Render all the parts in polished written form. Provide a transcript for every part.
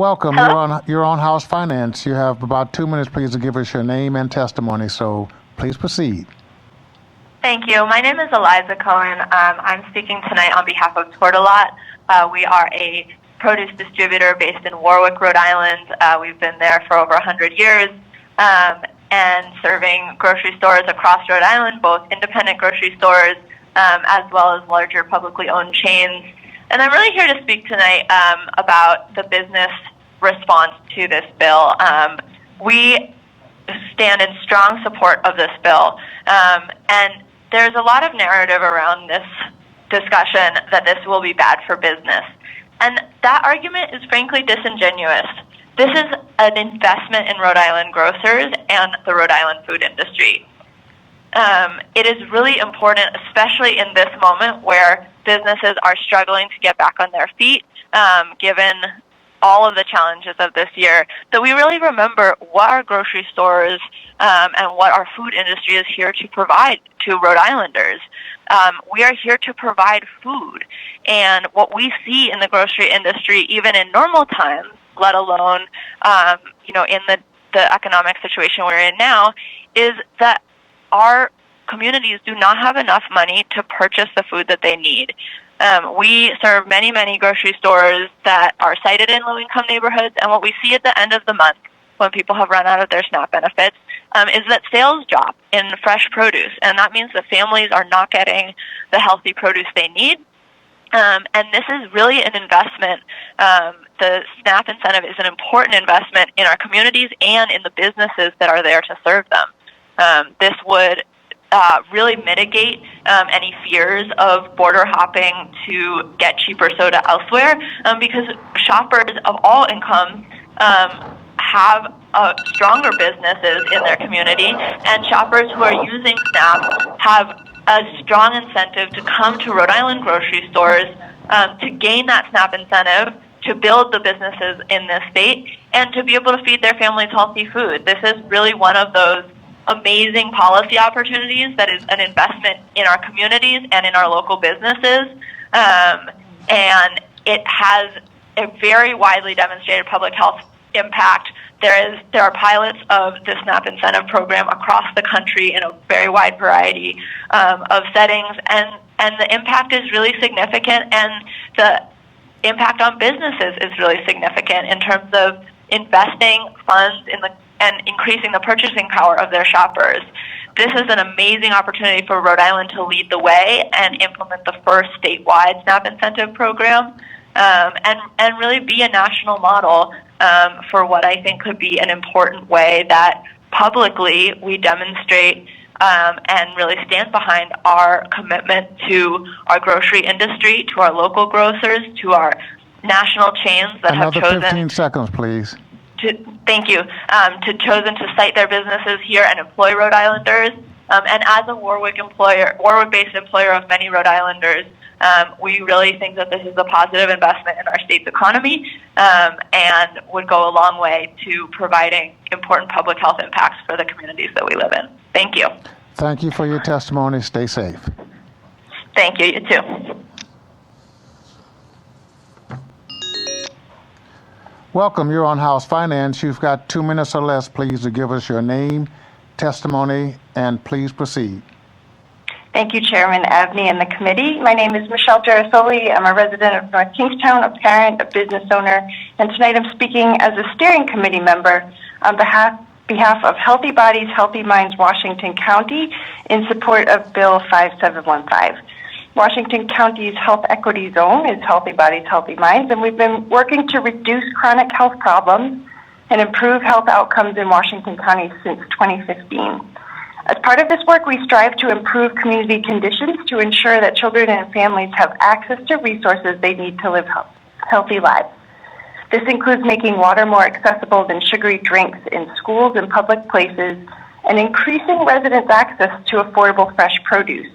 Welcome. Hello? You're on House Finance. You have about 2 minutes, please, to give us your name and testimony. So please proceed. Thank you. My name is Eliza Cohen. I'm speaking tonight on behalf of Tortolot. We are a produce distributor based in Warwick, Rhode Island. We've been there for over 100 years and serving grocery stores across Rhode Island, both independent grocery stores as well as larger publicly owned chains. And I'm really here to speak tonight about the business response to this bill. We stand in strong support of this bill. And there's a lot of narrative around this discussion that this will be bad for business. And that argument is frankly disingenuous. This is an investment in Rhode Island grocers and the Rhode Island food industry. It is really important, especially in this moment where businesses are struggling to get back on their feet, given all of the challenges of this year, that we really remember what our grocery stores and what our food industry is here to provide to Rhode Islanders. We are here to provide food, and what we see in the grocery industry, even in normal times, let alone in the economic situation we're in now, is that our communities do not have enough money to purchase the food that they need. We serve many, many grocery stores that are sited in low-income neighborhoods, and what we see at the end of the month when people have run out of their SNAP benefits is that sales drop in fresh produce, and that means that families are not getting the healthy produce they need. And this is really an investment. The SNAP incentive is an important investment in our communities and in the businesses that are there to serve them. This would really mitigate any fears of border hopping to get cheaper soda elsewhere, because shoppers of all incomes have stronger businesses in their community, and shoppers who are using SNAP have a strong incentive to come to Rhode Island grocery stores to gain that SNAP incentive, to build the businesses in this state, and to be able to feed their families healthy food. This is really one of those amazing policy opportunities that is an investment in our communities and in our local businesses, and it has a very widely demonstrated public health impact. There are pilots of the SNAP incentive program across the country in a very wide variety of settings, and the impact is really significant, and the impact on businesses is really significant in terms of investing funds and increasing the purchasing power of their shoppers. This is an amazing opportunity for Rhode Island to lead the way and implement the first statewide SNAP incentive program, and really be a national model for what I think could be an important way that publicly we demonstrate and really stand behind our commitment to our grocery industry, to our local grocers, to our national chains that have chosen... Another 15 seconds, please. Thank you. Chosen to site their businesses here and employ Rhode Islanders. And as a Warwick-based employer of many Rhode Islanders, we really think that this is a positive investment in our state's economy and would go a long way to providing important public health impacts for the communities that we live in. Thank you. Thank you for your testimony. Stay safe. Thank you. You too. Welcome. You're on House Finance. You've got 2 minutes or less, please, to give us your name, testimony, and please proceed. Thank you, Chairman Abney and the committee. My name is Michelle Gerasole. I'm a resident of North Kingstown, a parent, a business owner, and tonight I'm speaking as a steering committee member on behalf of Healthy Bodies, Healthy Minds, Washington County in support of Bill 5715. Washington County's health equity zone is Healthy Bodies, Healthy Minds, and we've been working to reduce chronic health problems and improve health outcomes in Washington County since 2015. As part of this work, we strive to improve community conditions to ensure that children and families have access to resources they need to live healthy lives. This includes making water more accessible than sugary drinks in schools and public places, and increasing residents' access to affordable fresh produce.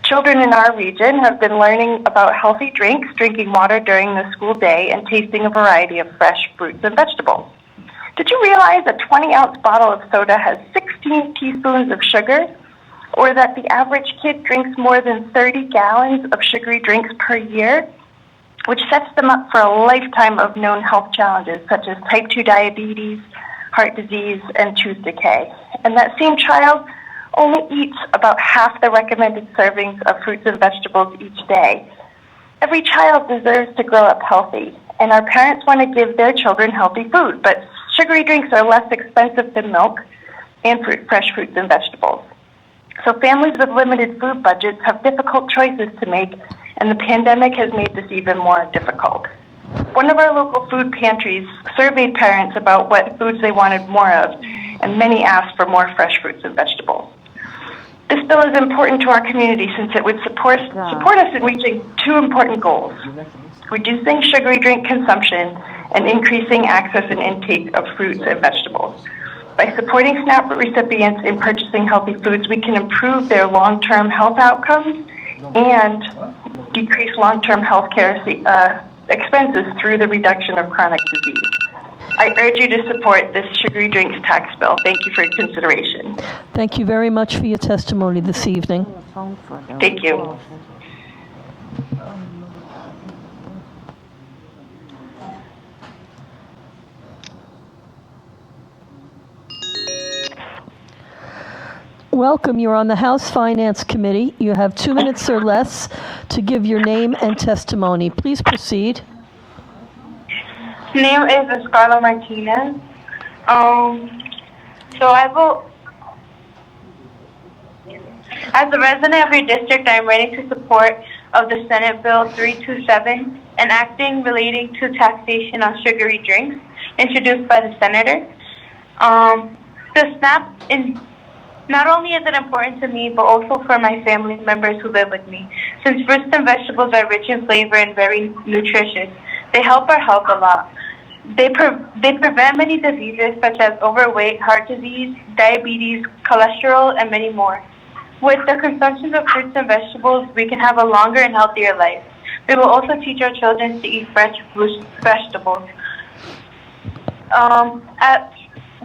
Children in our region have been learning about healthy drinks, drinking water during the school day, and tasting a variety of fresh fruits and vegetables. Did you realize a 20-ounce bottle of soda has 16 teaspoons of sugar? Or that the average kid drinks more than 30 gallons of sugary drinks per year? which sets them up for a lifetime of known health challenges such as type 2 diabetes, heart disease, and tooth decay. And that same child only eats about half the recommended servings of fruits and vegetables each day. Every child deserves to grow up healthy, and our parents want to give their children healthy food, but sugary drinks are less expensive than milk and fresh fruits and vegetables. So families with limited food budgets have difficult choices to make, and the pandemic has made this even more difficult. One of our local food pantries surveyed parents about what foods they wanted more of, and many asked for more fresh fruits and vegetables. This bill is important to our community since it would support us in reaching two important goals: reducing sugary drink consumption and increasing access and intake of fruits and vegetables. By supporting SNAP recipients in purchasing healthy foods, we can improve their long-term health outcomes and decrease long-term health care expenses through the reduction of chronic disease. I urge you to support this sugary drinks tax bill. Thank you for your consideration. Thank you very much for your testimony this evening. Thank you. Welcome. You're on the House Finance Committee. You have 2 minutes or less to give your name and testimony. Please proceed. Name is Escarlo Martinez. So I will, as a resident of your district, I am ready to support of the Senate Bill 327, enacting relating to taxation on sugary drinks, introduced by the senator. The SNAP not only is it important to me, but also for my family members who live with me. Since fruits and vegetables are rich in flavor and very nutritious, they help our health a lot. They prevent many diseases such as overweight, heart disease, diabetes, cholesterol, and many more. With the consumption of fruits and vegetables, we can have a longer and healthier life. We will also teach our children to eat fresh fruits, vegetables.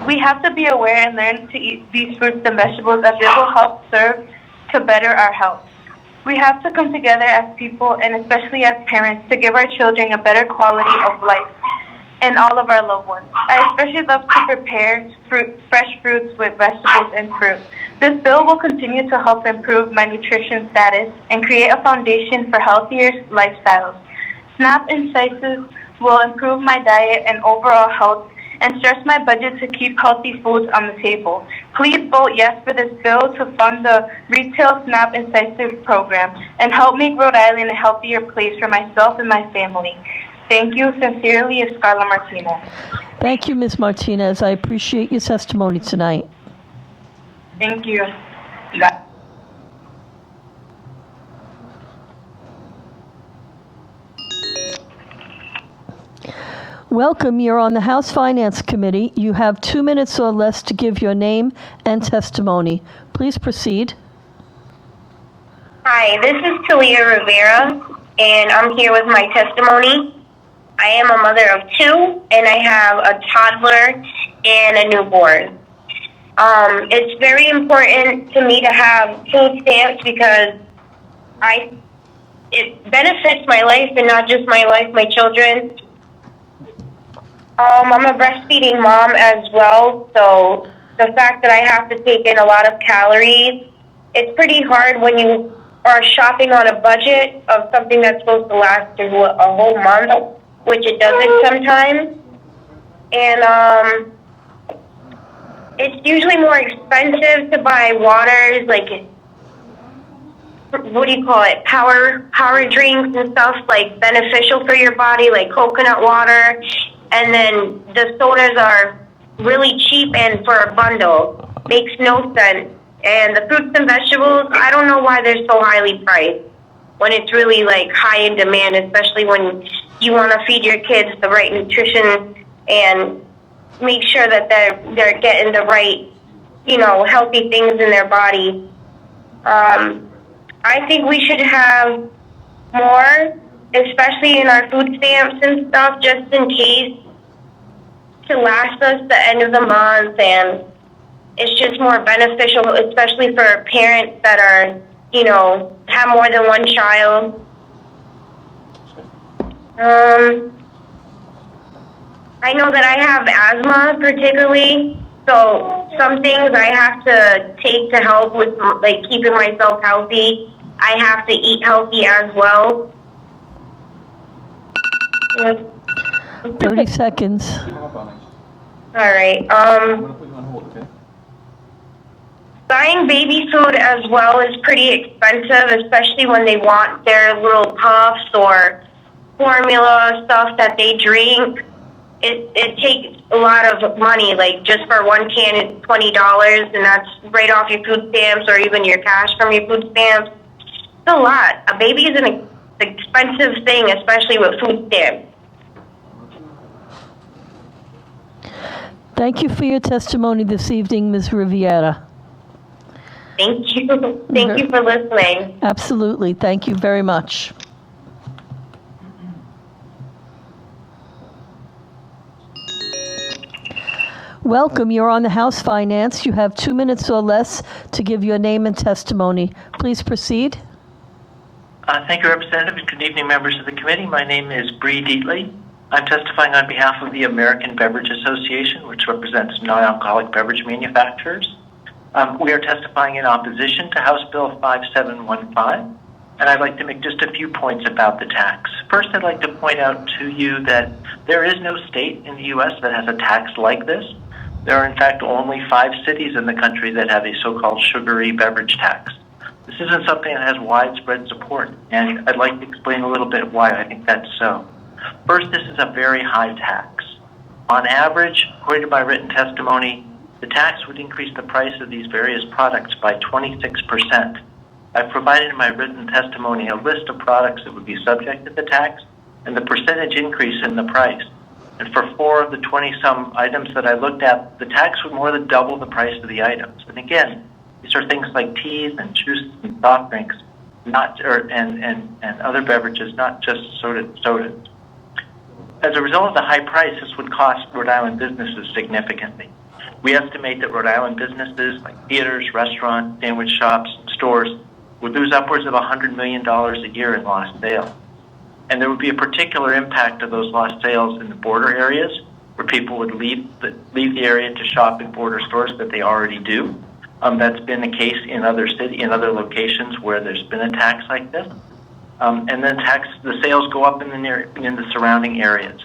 We have to be aware and learn to eat these fruits and vegetables as it will help serve to better our health. We have to come together as people and especially as parents to give our children a better quality of life and all of our loved ones. I especially love to prepare fresh fruits with vegetables and fruit. This bill will continue to help improve my nutrition status and create a foundation for healthier lifestyles. SNAP Insights will improve my diet and overall health and stress my budget to keep healthy foods on the table. Please vote yes for this bill to fund the retail SNAP Incentive program and help make Rhode Island a healthier place for myself and my family. Thank you. Sincerely, Escarlo Martinez. Thank you, Ms. Martinez. I appreciate your testimony tonight. Thank you. Welcome. You're on the House Finance Committee. You have 2 minutes or less to give your name and testimony. Please proceed. Hi, this is Talia Rivera, and I'm here with my testimony. I am a mother of 2, and I have a toddler and a newborn. It's very important to me to have food stamps because it benefits my life and not just my life, my children. I'm a breastfeeding mom as well, so the fact that I have to take in a lot of calories, it's pretty hard when you are shopping on a budget of something that's supposed to last through a whole month, which it doesn't sometimes. And it's usually more expensive to buy waters, like, what do you call it, power drinks and stuff, like beneficial for your body, like coconut water. And then the sodas are really cheap and for a bundle. Makes no sense. And the fruits and vegetables, I don't know why they're so highly priced when it's really like high in demand, especially when you want to feed your kids the right nutrition and make sure that they're getting the right, healthy things in their body. I think we should have more, especially in our food stamps and stuff, just in case, to last us the end of the month. And it's just more beneficial, especially for parents that are, have more than one child. I know that I have asthma particularly, so some things I have to take to help with like keeping myself healthy. I have to eat healthy as well. 30 seconds. All right. Buying baby food as well is pretty expensive, especially when they want their little puffs or formula stuff that they drink. It takes a lot of money, like just for one can is $20, and that's right off your food stamps or even your cash from your food stamps. It's a lot. A baby is an expensive thing, especially with food stamps. Thank you for your testimony this evening, Ms. Riviera. Thank you. Thank you for listening. Absolutely. Thank you very much. Welcome. You're on the House Finance. You have 2 minutes or less to give your name and testimony. Please proceed. Thank you, Representative, and good evening, members of the committee. My name is Bree Deatley. I'm testifying on behalf of the American Beverage Association, which represents non-alcoholic beverage manufacturers. We are testifying in opposition to House Bill 5715, and I'd like to make just a few points about the tax. First, I'd like to point out to you that there is no state in the U.S. that has a tax like this. There are, in fact, only 5 cities in the country that have a so-called sugary beverage tax. This isn't something that has widespread support, and I'd like to explain a little bit why I think that's so. First, this is a very high tax. On average, according to my written testimony, the tax would increase the price of these various products by 26%. I've provided in my written testimony a list of products that would be subject to the tax and the percentage increase in the price. And for 4 of the 20-some items that I looked at, the tax would more than double the price of the items. And again, these are things like teas and juices and soft drinks, and other beverages, not just sodas. As a result of the high price, this would cost Rhode Island businesses significantly. We estimate that Rhode Island businesses like theaters, restaurants, sandwich shops, stores would lose upwards of $100 million a year in lost sales. And there would be a particular impact of those lost sales in the border areas where people would leave the area to shop in border stores that they already do. That's been the case in other locations where there's been a tax like this. And then the sales go up in the surrounding areas.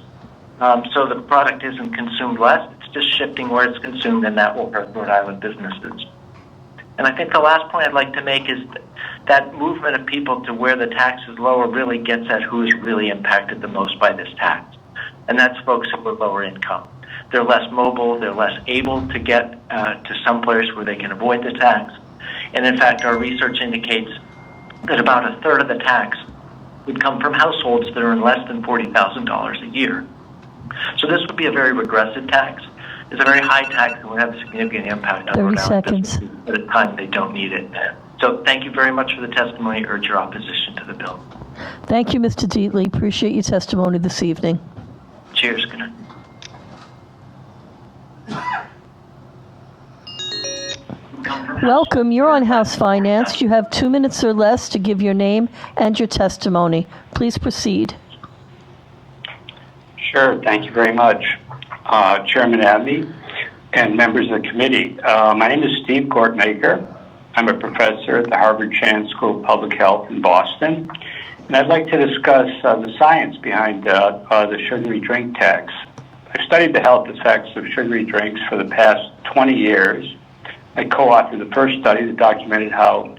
So the product isn't consumed less, it's just shifting where it's consumed, and that will hurt Rhode Island businesses. And I think the last point I'd like to make is that movement of people to where the tax is lower really gets at who is really impacted the most by this tax. And that's folks who are lower income. They're less mobile, they're less able to get to some place where they can avoid the tax. And in fact, our research indicates that about a third of the tax would come from households that earn less than $40,000 a year. So this would be a very regressive tax. It's a very high tax and would have a significant impact on Rhode Island businesses at a time they don't need it. So thank you very much for the testimony. I urge your opposition to the bill. Thank you, Mr. Deatley. Appreciate your testimony this evening. Cheers. Good night. Welcome. You're on House Finance. You have 2 minutes or less to give your name and your testimony. Please proceed. Sure. Thank you very much, Chairman Abney and members of the committee. My name is Steve Gortmaker. I'm a professor at the Harvard Chan School of Public Health in Boston. And I'd like to discuss the science behind the sugary drink tax. I've studied the health effects of sugary drinks for the past 20 years. I co-authored the first study that documented how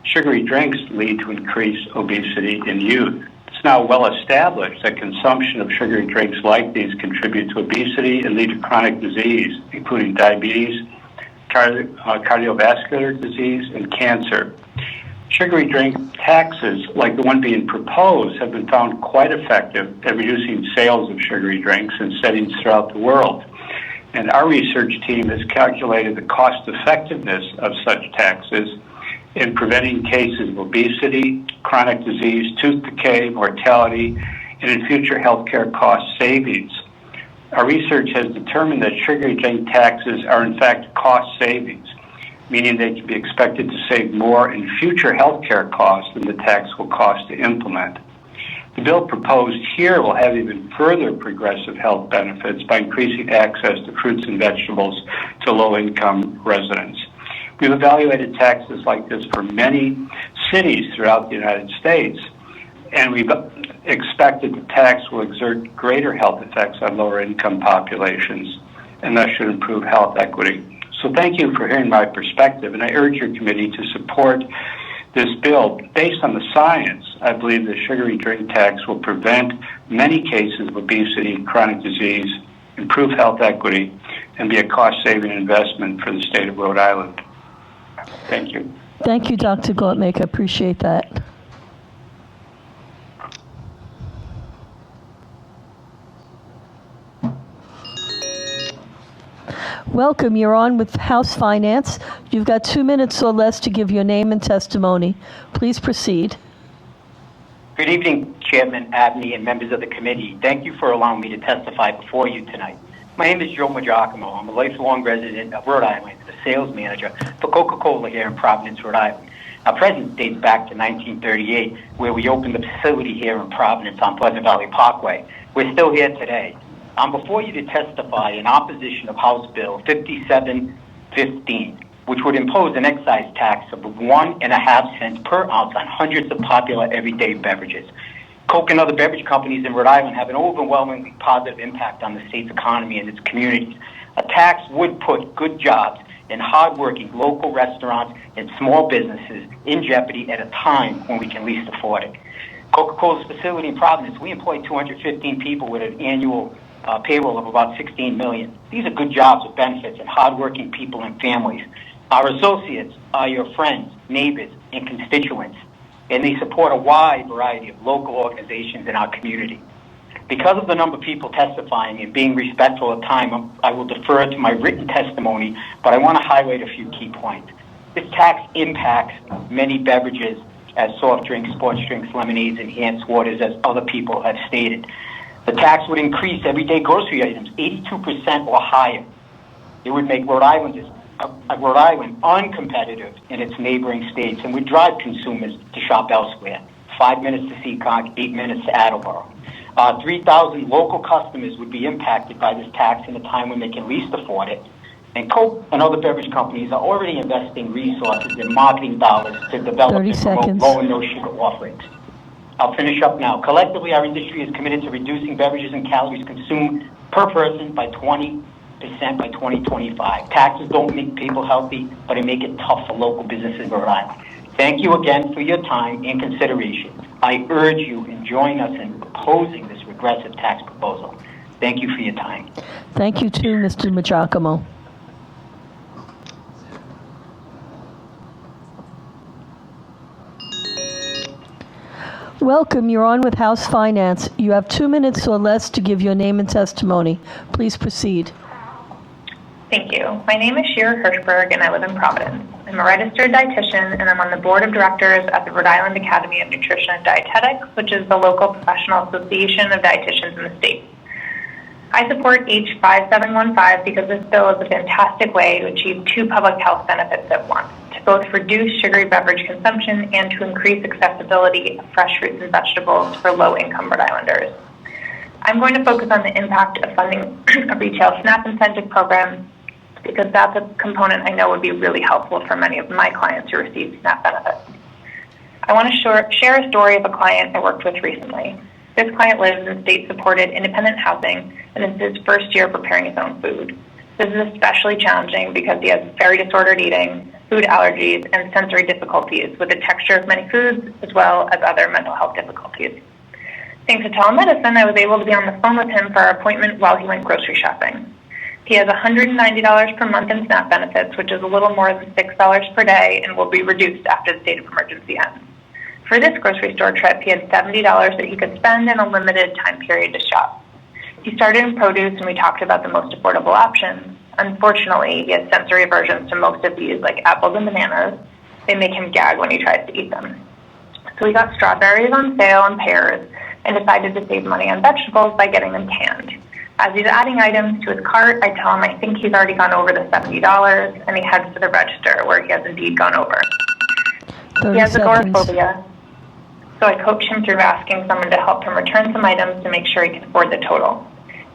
sugary drinks lead to increased obesity in youth. It's now well established that consumption of sugary drinks like these contribute to obesity and lead to chronic disease, including diabetes, cardiovascular disease, and cancer. Sugary drink taxes, like the one being proposed, have been found quite effective at reducing sales of sugary drinks in settings throughout the world. And our research team has calculated the cost effectiveness of such taxes in preventing cases of obesity, chronic disease, tooth decay, mortality, and in future healthcare cost savings. Our research has determined that sugary drink taxes are in fact cost savings, meaning they can be expected to save more in future healthcare costs than the tax will cost to implement. The bill proposed here will have even further progressive health benefits by increasing access to fruits and vegetables to low-income residents. We've evaluated taxes like this for many cities throughout the United States, and we've expected the tax will exert greater health effects on lower-income populations and thus should improve health equity. So thank you for hearing my perspective, and I urge your committee to support this bill. Based on the science, I believe the sugary drink tax will prevent many cases of obesity and chronic disease, improve health equity, and be a cost-saving investment for the state of Rhode Island. Thank you. Thank you, Dr. Gortmaker. Appreciate that. Welcome. You're on with House Finance. You've got 2 minutes or less to give your name and testimony. Please proceed. Good evening, Chairman Abney and members of the committee. Thank you for allowing me to testify before you tonight. My name is Joe Giacomo. I'm a lifelong resident of Rhode Island, the sales manager for Coca-Cola here in Providence, Rhode Island. Our presence dates back to 1938, where we opened the facility here in Providence on Pleasant Valley Parkway. We're still here today. I'm before you to testify in opposition of House Bill 5715, which would impose an excise tax of 1.5 cents per ounce on hundreds of popular everyday beverages. Coke and other beverage companies in Rhode Island have an overwhelmingly positive impact on the state's economy and its communities. A tax would put good jobs and hardworking local restaurants and small businesses in jeopardy at a time when we can least afford it. Coca-Cola's facility in Providence, we employ 215 people with an annual payroll of about $16 million. These are good jobs with benefits and hardworking people and families. Our associates are your friends, neighbors, and constituents, and they support a wide variety of local organizations in our community. Because of the number of people testifying and being respectful of time, I will defer to my written testimony, but I want to highlight a few key points. This tax impacts many beverages as soft drinks, sports drinks, lemonades, enhanced waters, as other people have stated. The tax would increase everyday grocery items 82% or higher. It would make Rhode Island uncompetitive in its neighboring states and would drive consumers to shop elsewhere. 5 minutes to Seacock, 8 minutes to Attleboro. 3,000 local customers would be impacted by this tax in a time when they can least afford it. And Coke and other beverage companies are already investing resources and marketing dollars to develop and promote low and no sugar offerings. I'll finish up now. Collectively, our industry is committed to reducing beverages and calories consumed per person by 20% by 2025. Taxes don't make people healthy, but they make it tough for local businesses in Rhode Island. Thank you again for your time and consideration. I urge you in join us in opposing this regressive tax proposal. Thank you for your time. Thank you too, Mr. Giacomo. Welcome. You're on with House Finance. You have 2 minutes or less to give your name and testimony. Please proceed. Thank you. My name is Shira Hirschberg, and I live in Providence. I'm a registered dietitian, and I'm on the board of directors at the Rhode Island Academy of Nutrition and Dietetics, which is the local professional association of dietitians in the state. I support H5715 because this bill is a fantastic way to achieve two public health benefits at once, to both reduce sugary beverage consumption and to increase accessibility of fresh fruits and vegetables for low-income Rhode Islanders. I'm going to focus on the impact of funding a retail SNAP incentive program because that's a component I know would be really helpful for many of my clients who receive SNAP benefits. I want to share a story of a client I worked with recently. This client lives in state-supported independent housing and is his first year preparing his own food. This is especially challenging because he has very disordered eating, food allergies, and sensory difficulties with the texture of many foods, as well as other mental health difficulties. Thanks to telemedicine, I was able to be on the phone with him for our appointment while he went grocery shopping. He has $190 per month in SNAP benefits, which is a little more than $6 per day and will be reduced after the state of emergency ends. For this grocery store trip, he had $70 that he could spend in a limited time period to shop. He started in produce and we talked about the most affordable options. Unfortunately, he has sensory aversions to most of these, like apples and bananas. They make him gag when he tries to eat them. So he got strawberries on sale and pears and decided to save money on vegetables by getting them canned. As he's adding items to his cart, I tell him I think he's already gone over the $70, and he heads for the register where he has indeed gone over. He has agoraphobia, so so I coached him through asking someone to help him return some items to make sure he can afford the total.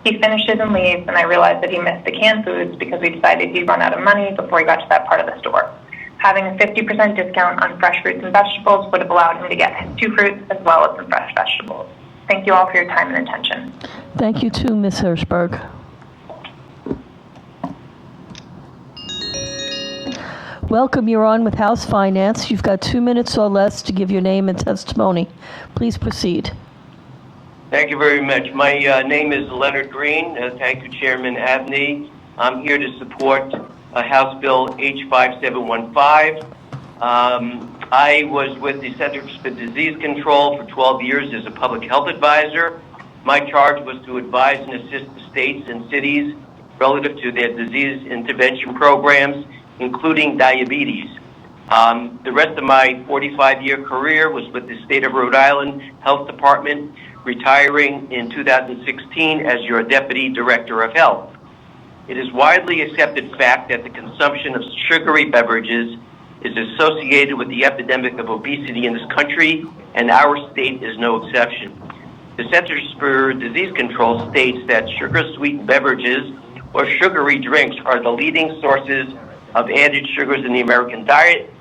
He finishes and leaves, and I realized that he missed the canned foods because we decided he'd run out of money before he got to that part of the store. Having a 50% discount on fresh fruits and vegetables would have allowed him to get his 2 fruits as well as some fresh vegetables. Thank you all for your time and attention. Thank you too, Ms. Hirschberg. Welcome, you're on with House Finance. You've got 2 minutes or less to give your name and testimony. Please proceed. Thank you very much. My name is Leonard Green. Thank you, Chairman Abney. I'm here to support House Bill H5715. I was with the Centers for Disease Control for 12 years as a public health advisor. My charge was to advise and assist the states and cities relative to their disease intervention programs, including diabetes. The rest of my 45-year career was with the state of Rhode Island Health Department, retiring in 2016 as your Deputy Director of Health. It is widely accepted fact that the consumption of sugary beverages is associated with the epidemic of obesity in this country, and our state is no exception. The Centers for Disease Control states that sugar-sweetened beverages or sugary drinks are the leading sources of added sugars in the American diet.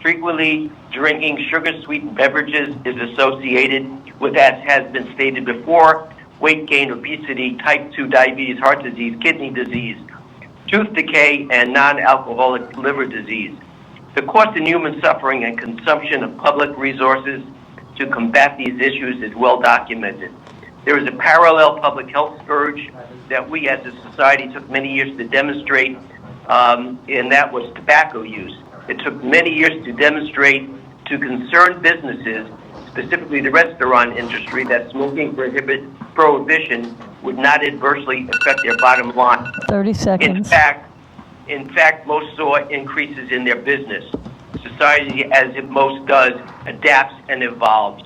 Frequently drinking sugar-sweetened beverages is associated with, as has been stated before, weight gain, obesity, type 2 diabetes, heart disease, kidney disease, tooth decay, and non-alcoholic liver disease. The cost in human suffering and consumption of public resources to combat these issues is well documented. There is a parallel public health scourge that we as a society took many years to demonstrate, and that was tobacco use. It took many years to demonstrate to concerned businesses, specifically the restaurant industry, that smoking prohibition would not adversely affect their bottom line. 30 seconds. In fact, most saw increases in their business. Society, as it most does, adapts and evolves.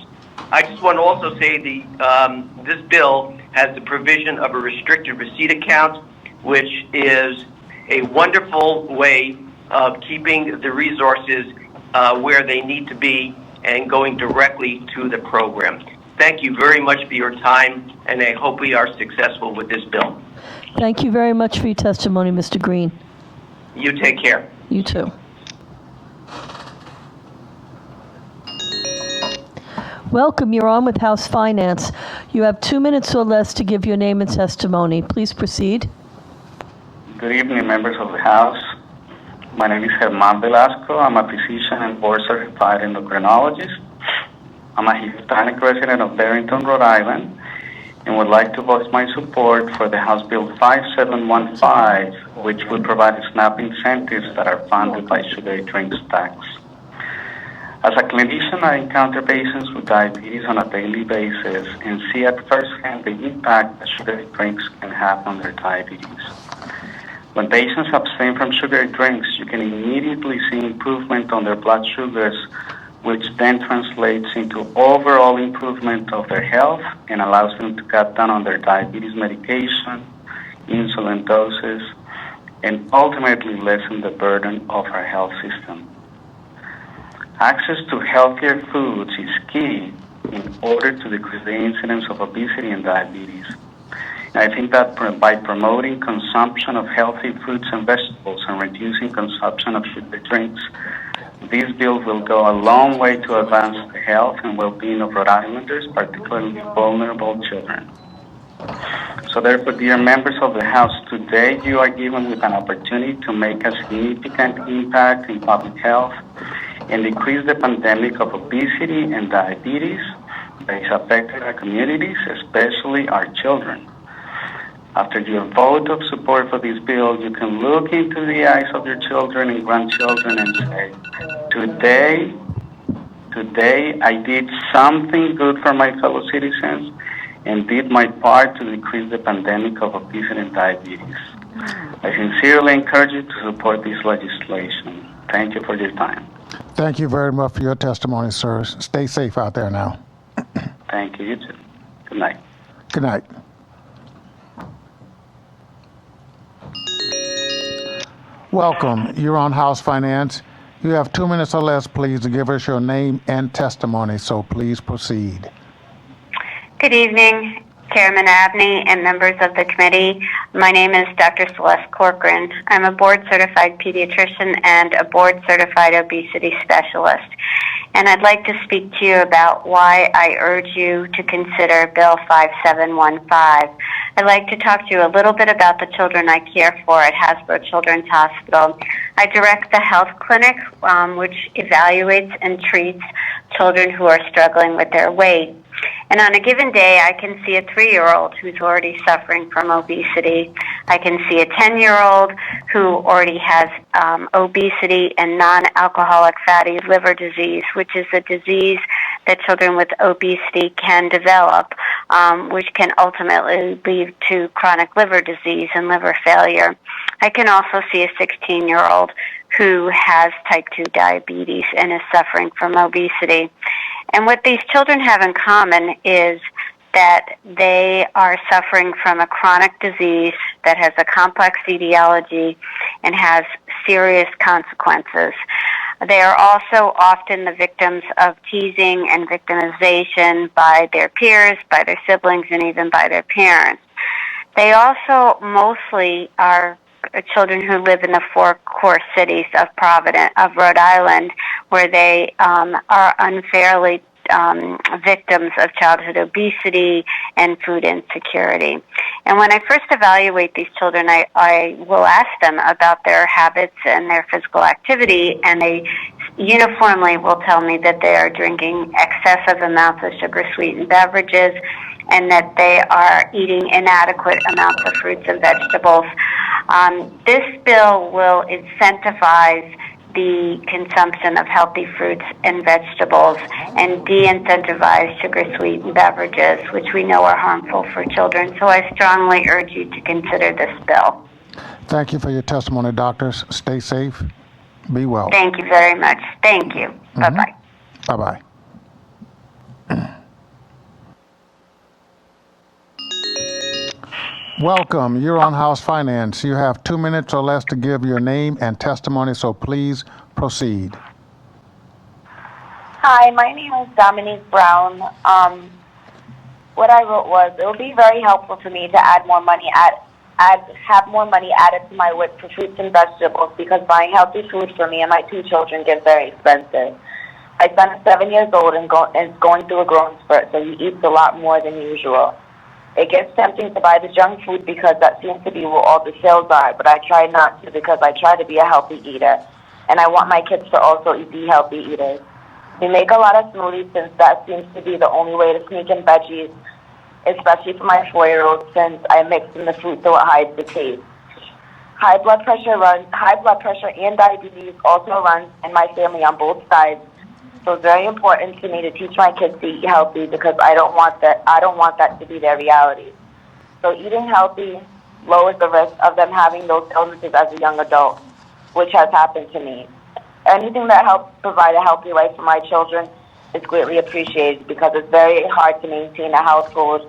I just want to also say this bill has the provision of a restricted receipt account, which is a wonderful way of keeping the resources where they need to be and going directly to the program. Thank you very much for your time, and I hope we are successful with this bill. Thank you very much for your testimony, Mr. Green. You take care. You too. Welcome, you're on with House Finance. You have 2 minutes or less to give your name and testimony. Please proceed. Good evening, members of the House. My name is Germán Velasco. I'm a physician and board-certified endocrinologist. I'm a Hispanic resident of Barrington, Rhode Island, and would like to voice my support for the House Bill 5715, which would provide SNAP incentives that are funded by Sugary Drink Tax. As a clinician, I encounter patients with diabetes on a daily basis and see at first hand the impact that sugary drinks can have on their diabetes. When patients abstain from sugary drinks, you can immediately see improvement on their blood sugars, which then translates into overall improvement of their health and allows them to cut down on their diabetes medication, insulin doses, and ultimately lessen the burden of our health system. Access to healthier foods is key in order to decrease the incidence of obesity and diabetes. I think that by promoting consumption of healthy fruits and vegetables and reducing consumption of sugary drinks, this bill will go a long way to advance the health and well-being of Rhode Islanders, particularly vulnerable children. So therefore, dear members of the House, today you are given with an opportunity to make a significant impact in public health and decrease the pandemic of obesity and diabetes that is affecting our communities, especially our children. After your vote of support for this bill, you can look into the eyes of your children and grandchildren and say, today I did something good for my fellow citizens and did my part to decrease the pandemic of obesity and diabetes. I sincerely encourage you to support this legislation. Thank you for your time. Thank you very much for your testimony, sir. Stay safe out there now. Thank you. You too. Good night. Good night. Welcome. You're on House Finance. You have 2 minutes or less, please, to give us your name and testimony, so please proceed. Good evening, Chairman Abney and members of the committee. My name is Dr. Celeste Corcoran. I'm a board-certified pediatrician and a board-certified obesity specialist. And I'd like to speak to you about why I urge you to consider Bill 5715. I'd like to talk to you a little bit about the children I care for at Hasbro Children's Hospital. I direct the health clinic, which evaluates and treats children who are struggling with their weight. And on a given day, I can see a 3-year-old who's already suffering from obesity. I can see a 10-year-old who already has obesity and non-alcoholic fatty liver disease, which is a disease that children with obesity can develop, which can ultimately lead to chronic liver disease and liver failure. I can also see a 16-year-old who has type 2 diabetes and is suffering from obesity. And what these children have in common is that they are suffering from a chronic disease that has a complex etiology and has serious consequences. They are also often the victims of teasing and victimization by their peers, by their siblings, and even by their parents. They also mostly are children who live in the 4 core cities of Rhode Island, where they are unfairly victims of childhood obesity and food insecurity. And when I first evaluate these children, I will ask them about their habits and their physical activity, and they uniformly will tell me that they are drinking excessive amounts of sugar-sweetened beverages and that they are eating inadequate amounts of fruits and vegetables. This bill will incentivize the consumption of healthy fruits and vegetables and de-incentivize sugar-sweetened beverages, which we know are harmful for children. So I strongly urge you to consider this bill. Thank you for your testimony, doctors. Stay safe. Be well. Thank you very much. Thank you. Bye-bye. Bye-bye. Welcome. You're on House Finance. You have 2 minutes or less to give your name and testimony, so please proceed. Hi, my name is Dominique Brown. What I wrote was, it would be very helpful for me to have more money added to my WIC for fruits and vegetables, because buying healthy food for me and my 2 children gets very expensive. My son is 7 years old and is going through a growing spurt, so he eats a lot more than usual. It gets tempting to buy the junk food because that seems to be where all the sales are, but I try not to because I try to be a healthy eater, and I want my kids to also be healthy eaters. We make a lot of smoothies since that seems to be the only way to sneak in veggies, especially for my 4-year-old, since I mix in the fruit so it hides the taste. High blood pressure and diabetes also runs in my family on both sides. So it's very important to me to teach my kids to eat healthy because I don't want that to be their reality. So eating healthy lowers the risk of them having those illnesses as a young adult, which has happened to me. Anything that helps provide a healthy life for my children is greatly appreciated because it's very hard to maintain a household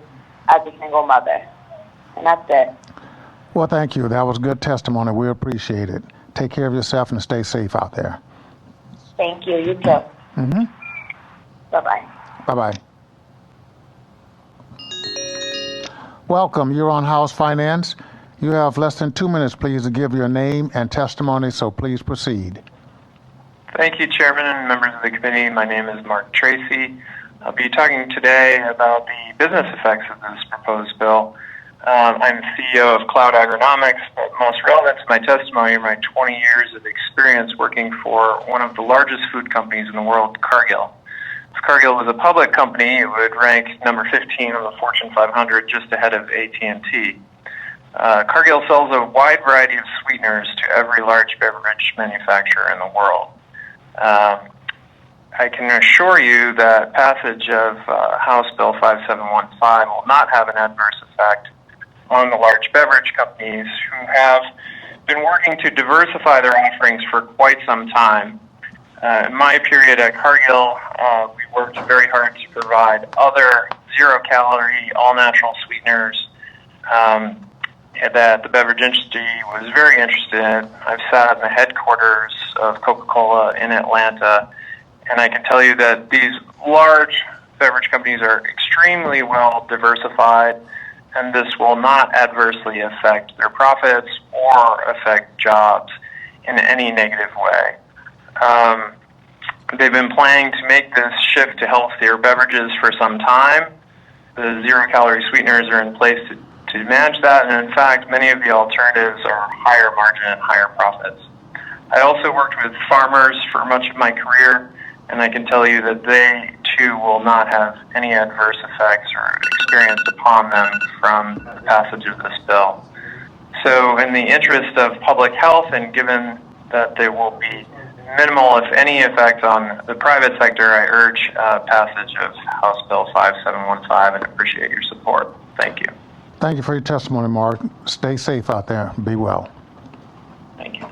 as a single mother. And that's it. Well, thank you. That was good testimony. We appreciate it. Take care of yourself and stay safe out there. Thank you. You too. Bye-bye. Bye-bye. Welcome. You're on House Finance. You have less than 2 minutes, please, to give your name and testimony, so please proceed. Thank you, Chairman and members of the committee. My name is Mark Tracy. I'll be talking today about the business effects of this proposed bill. I'm CEO of Cloud Agronomics, but most relevant to my testimony are my 20 years of experience working for one of the largest food companies in the world, Cargill. If Cargill was a public company, it would rank number 15 on the Fortune 500, just ahead of AT&T. Cargill sells a wide variety of sweeteners to every large beverage manufacturer in the world. I can assure you that passage of House Bill 5715 will not have an adverse effect on the large beverage companies who have been working to diversify their offerings for quite some time. In my period at Cargill, we worked very hard to provide other zero-calorie, all-natural sweeteners that the beverage industry was very interested in. I've sat in the headquarters of Coca-Cola in Atlanta, and I can tell you that these large beverage companies are extremely well diversified, and this will not adversely affect their profits or affect jobs in any negative way. They've been planning to make this shift to healthier beverages for some time. The zero-calorie sweeteners are in place to manage that, and in fact, many of the alternatives are higher margin and higher profits. I also worked with farmers for much of my career, and I can tell you that they too will not have any adverse effects or experienced upon them from the passage of this bill. So in the interest of public health, and given that there will be minimal, if any, effect on the private sector, I urge passage of House Bill 5715 and appreciate your support. Thank you. Thank you for your testimony, Mark. Stay safe out there. Be well. Thank you.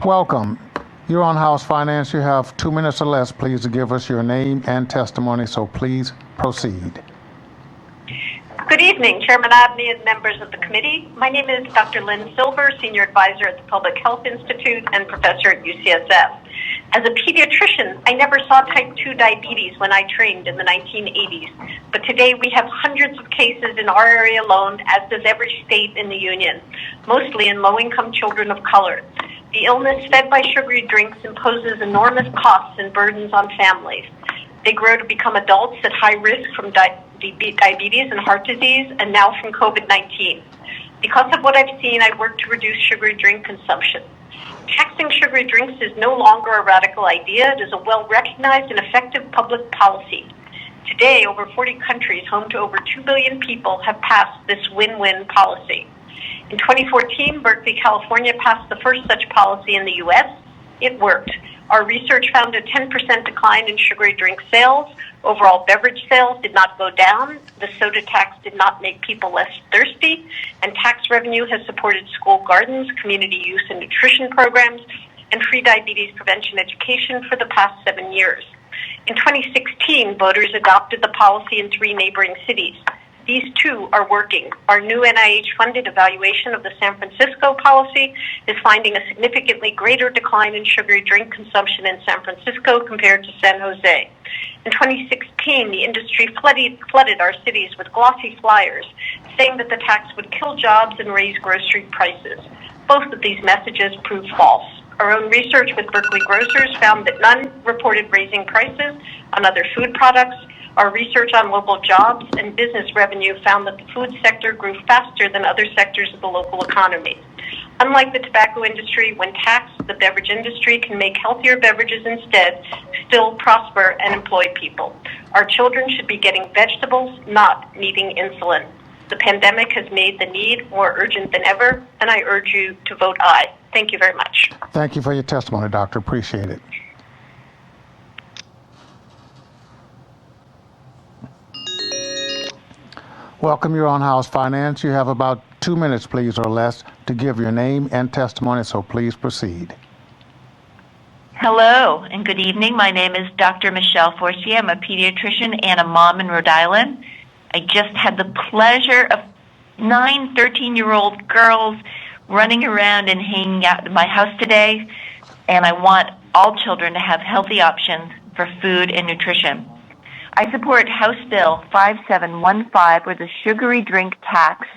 Welcome. You're on House Finance. You have 2 minutes or less, please, to give us your name and testimony, so please proceed. Good evening, Chairman Abney and members of the committee. My name is Dr. Lynn Silver, Senior Advisor at the Public Health Institute and Professor at UCSF. As a pediatrician, I never saw type 2 diabetes when I trained in the 1980s, but today we have hundreds of cases in our area alone, as does every state in the union, mostly in low-income children of color. The illness fed by sugary drinks imposes enormous costs and burdens on families. They grow to become adults at high risk from diabetes and heart disease, and now from COVID-19. Because of what I've seen, I work to reduce sugary drink consumption. Taxing sugary drinks is no longer a radical idea. It is a well-recognized and effective public policy. Today, over 40 countries, home to over 2 billion people, have passed this win-win policy. In 2014, Berkeley, California passed the first such policy in the U.S. It worked. Our research found a 10% decline in sugary drink sales. Overall beverage sales did not go down. The soda tax did not make people less thirsty. And tax revenue has supported school gardens, community youth and nutrition programs, and free diabetes prevention education for the past 7 years. In 2016, voters adopted the policy in 3 neighboring cities. These too are working. Our new NIH-funded evaluation of the San Francisco policy is finding a significantly greater decline in sugary drink consumption in San Francisco compared to San Jose. In 2016, the industry flooded our cities with glossy flyers saying that the tax would kill jobs and raise grocery prices. Both of these messages proved false. Our own research with Berkeley grocers found that none reported raising prices on other food products. Our research on local jobs and business revenue found that the food sector grew faster than other sectors of the local economy. Unlike the tobacco industry, when taxed, the beverage industry can make healthier beverages instead, still prosper and employ people. Our children should be getting vegetables, not needing insulin. The pandemic has made the need more urgent than ever, and I urge you to vote aye. Thank you very much. Thank you for your testimony, Doctor. Appreciate it. Welcome. You're on House Finance. You have about 2 minutes, please, or less, to give your name and testimony, so please proceed. Hello, and good evening. My name is Dr. Michelle Forcier. I'm a pediatrician and a mom in Rhode Island. I just had the pleasure of 9 13-year-old girls running around and hanging out in my house today, and I want all children to have healthy options for food and nutrition. I support House Bill 5715, or the Sugary Drink Tax,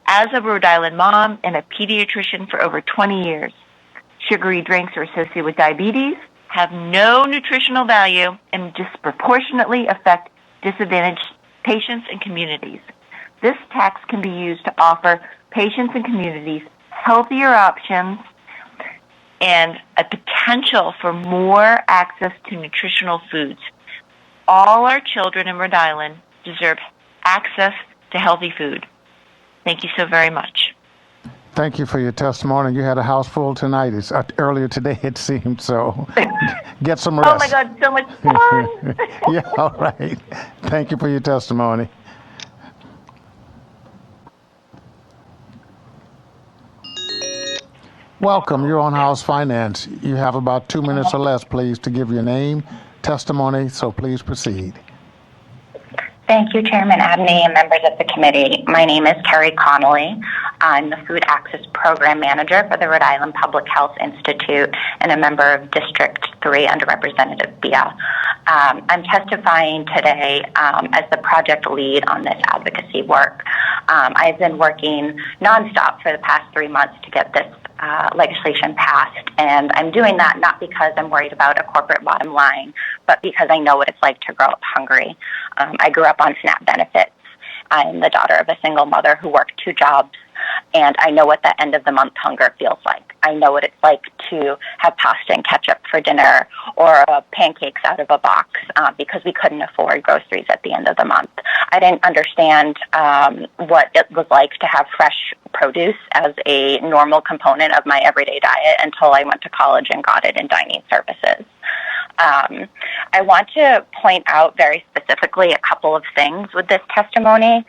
as a Rhode Island mom and a pediatrician for over 20 years. Sugary drinks are associated with diabetes, have no nutritional value, and disproportionately affect disadvantaged patients and communities. This tax can be used to offer patients and communities healthier options and a potential for more access to nutritional foods. All our children in Rhode Island deserve access to healthy food. Thank you so very much. Thank you for your testimony. You had a house full tonight. It's earlier today, it seemed, so get some rest. Oh my God, so much fun. Yeah, all right. Thank you for your testimony. Welcome. You're on House Finance. You have about 2 minutes or less, please, to give your name, testimony, so please proceed. Thank you, Chairman Abney and members of the committee. My name is Carrie Connolly. I'm the Food Access Program Manager for the Rhode Island Public Health Institute and a member of District 3 under Representative Bia. I'm testifying today as the project lead on this advocacy work. I've been working nonstop for the past 3 months to get this legislation passed, and I'm doing that not because I'm worried about a corporate bottom line, but because I know what it's like to grow up hungry. I grew up on SNAP benefits. I'm the daughter of a single mother who worked 2 jobs, and I know what the end of the month hunger feels like. I know what it's like to have pasta and ketchup for dinner or pancakes out of a box because we couldn't afford groceries at the end of the month. I didn't understand what it was like to have fresh produce as a normal component of my everyday diet until I went to college and got it in dining services. I want to point out very specifically a couple of things with this testimony.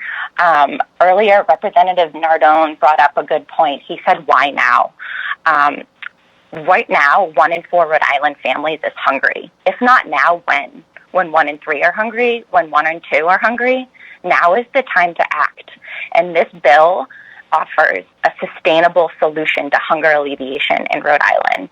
Earlier, Representative Nardone brought up a good point. He said, why now? Right now, 1 in 4 Rhode Island families is hungry. If not now, when? When 1 in 3 are hungry? When 1 in 2 are hungry? Now is the time to act. And this bill offers a sustainable solution to hunger alleviation in Rhode Island.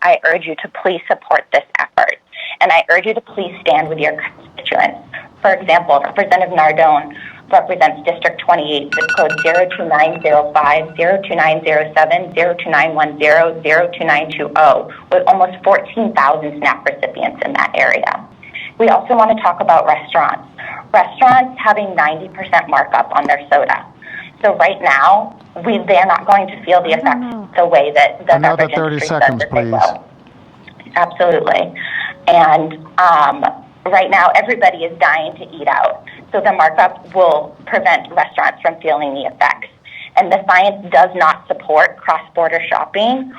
I urge you to please support this effort, and I urge you to please stand with your constituents. For example, Representative Nardone represents District 28, zip code 02905, 02907, 02910, 02920, with almost 14,000 SNAP recipients in that area. We also want to talk about restaurants. Restaurants having 90% markup on their soda. So right now, they're not going to feel the effects the way that the Another beverage 30 industry seconds, says that they please. will. Absolutely. And right now, everybody is dying to eat out. So the markup will prevent restaurants from feeling the effects. And the science does not support cross-border shopping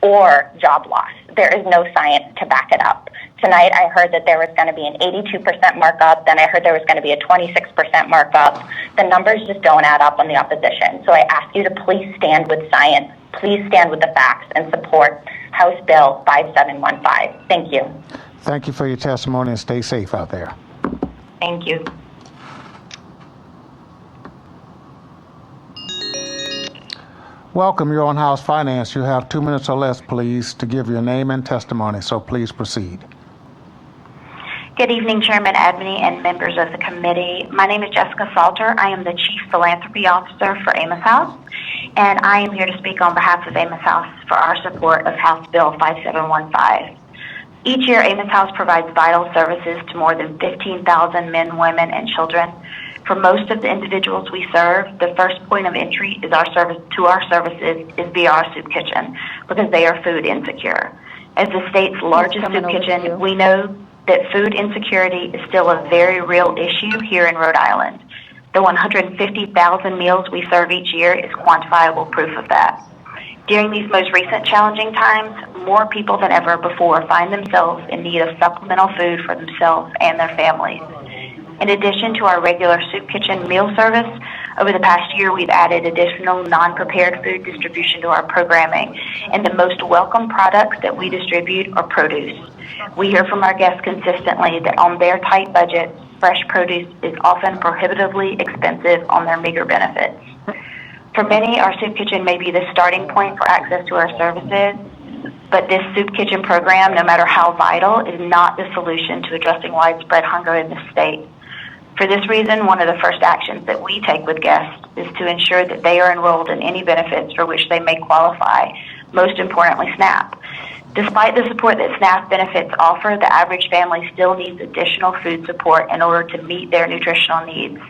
or job loss. There is no science to back it up. Tonight, I heard that there was going to be an 82% markup. Then I heard there was going to be a 26% markup. The numbers just don't add up on the opposition. So I ask you to please stand with science. Please stand with the facts and support House Bill 5715. Thank you. Thank you for your testimony, and stay safe out there. Thank you. Welcome. You're on House Finance. You have 2 minutes or less, please, to give your name and testimony, so please proceed. Good evening, Chairman Abney and members of the committee. My name is Jessica Salter. I am the Chief Philanthropy Officer for Amos House, and I am here to speak on behalf of Amos House for our support of House Bill 5715. Each year, Amos House provides vital services to more than 15,000 men, women, and children. For most of the individuals we serve, the first point of entry is our services is via our soup kitchen because they are food insecure. As the state's largest soup kitchen, we know that food insecurity is still a very real issue here in Rhode Island. The 150,000 meals we serve each year is quantifiable proof of that. During these most recent challenging times, more people than ever before find themselves in need of supplemental food for themselves and their families. In addition to our regular soup kitchen meal service, over the past year we've added additional non-prepared food distribution to our programming, and the most welcome products that we distribute are produce. We hear from our guests consistently that on their tight budgets, fresh produce is often prohibitively expensive on their meager benefits. For many, our soup kitchen may be the starting point for access to our services, but this soup kitchen program, no matter how vital, is not the solution to addressing widespread hunger in the state. For this reason, one of the first actions that we take with guests is to ensure that they are enrolled in any benefits for which they may qualify, most importantly, SNAP. Despite the support that SNAP benefits offer, the average family still needs additional food support in order to meet their nutritional needs.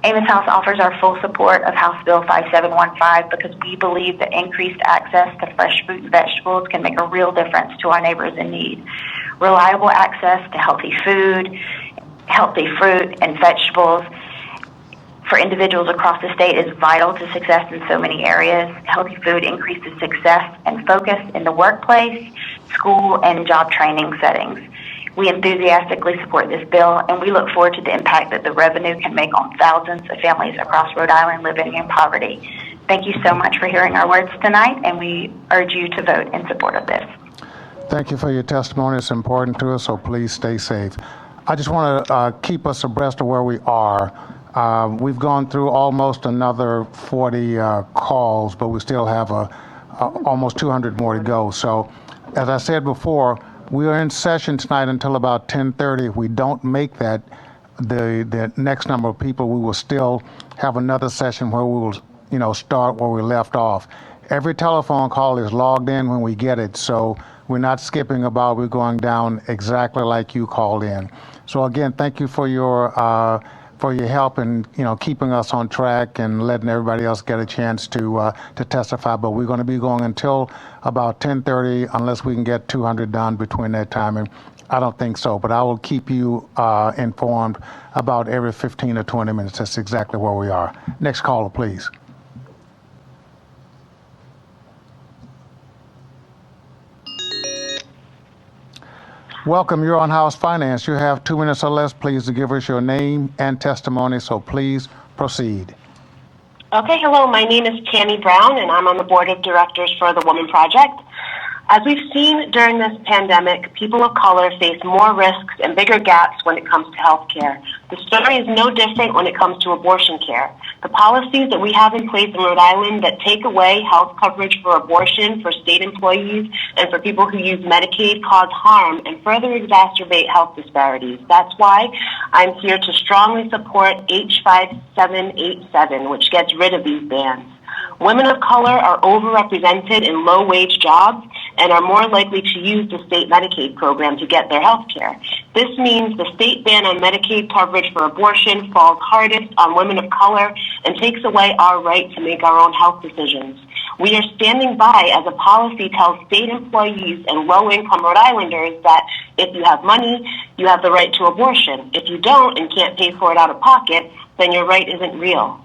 Amos House offers our full support of House Bill 5715 because we believe that increased access to fresh fruit and vegetables can make a real difference to our neighbors in need. Reliable access to healthy food, healthy fruit and vegetables for individuals across the state is vital to success in so many areas. Healthy food increases success and focus in the workplace, school, and job training settings. We enthusiastically support this bill, and we look forward to the impact that the revenue can make on thousands of families across Rhode Island living in poverty. Thank you so much for hearing our words tonight, and we urge you to vote in support of this. Thank you for your testimony. It's important to us, so please stay safe. I just want to keep us abreast of where we are. We've gone through almost another 40 calls, but we still have almost 200 more to go. So, as I said before, we are in session tonight until about 10:30. If we don't make that, the next number of people, we will still have another session where we will, start where we left off. Every telephone call is logged in when we get it, so we're not skipping about. We're going down exactly like you called in. So again, thank you for your help in keeping us on track and letting everybody else get a chance to testify. But we're going to be going until about 10:30 unless we can get 200 done between that time. And I don't think so, but I will keep you informed about every 15 or 20 minutes. That's exactly where we are. Next caller, please. Welcome, you're on House Finance. You have 2 minutes or less, please, to give us your name and testimony, so please proceed. Okay, hello, my name is Tammy Brown, and I'm on the board of directors for the Woman Project. As we've seen during this pandemic, people of color face more risks and bigger gaps when it comes to health care. The story is no different when it comes to abortion care. The policies that we have in place in Rhode Island that take away health coverage for abortion for state employees and for people who use Medicaid cause harm and further exacerbate health disparities. That's why I'm here to strongly support H5787, which gets rid of these bans. Women of color are overrepresented in low-wage jobs and are more likely to use the state Medicaid program to get their health care. This means the state ban on Medicaid coverage for abortion falls hardest on women of color and takes away our right to make our own health decisions. We are standing by as a policy tells state employees and low-income Rhode Islanders that if you have money, you have the right to abortion. If you don't and can't pay for it out of pocket, then your right isn't real.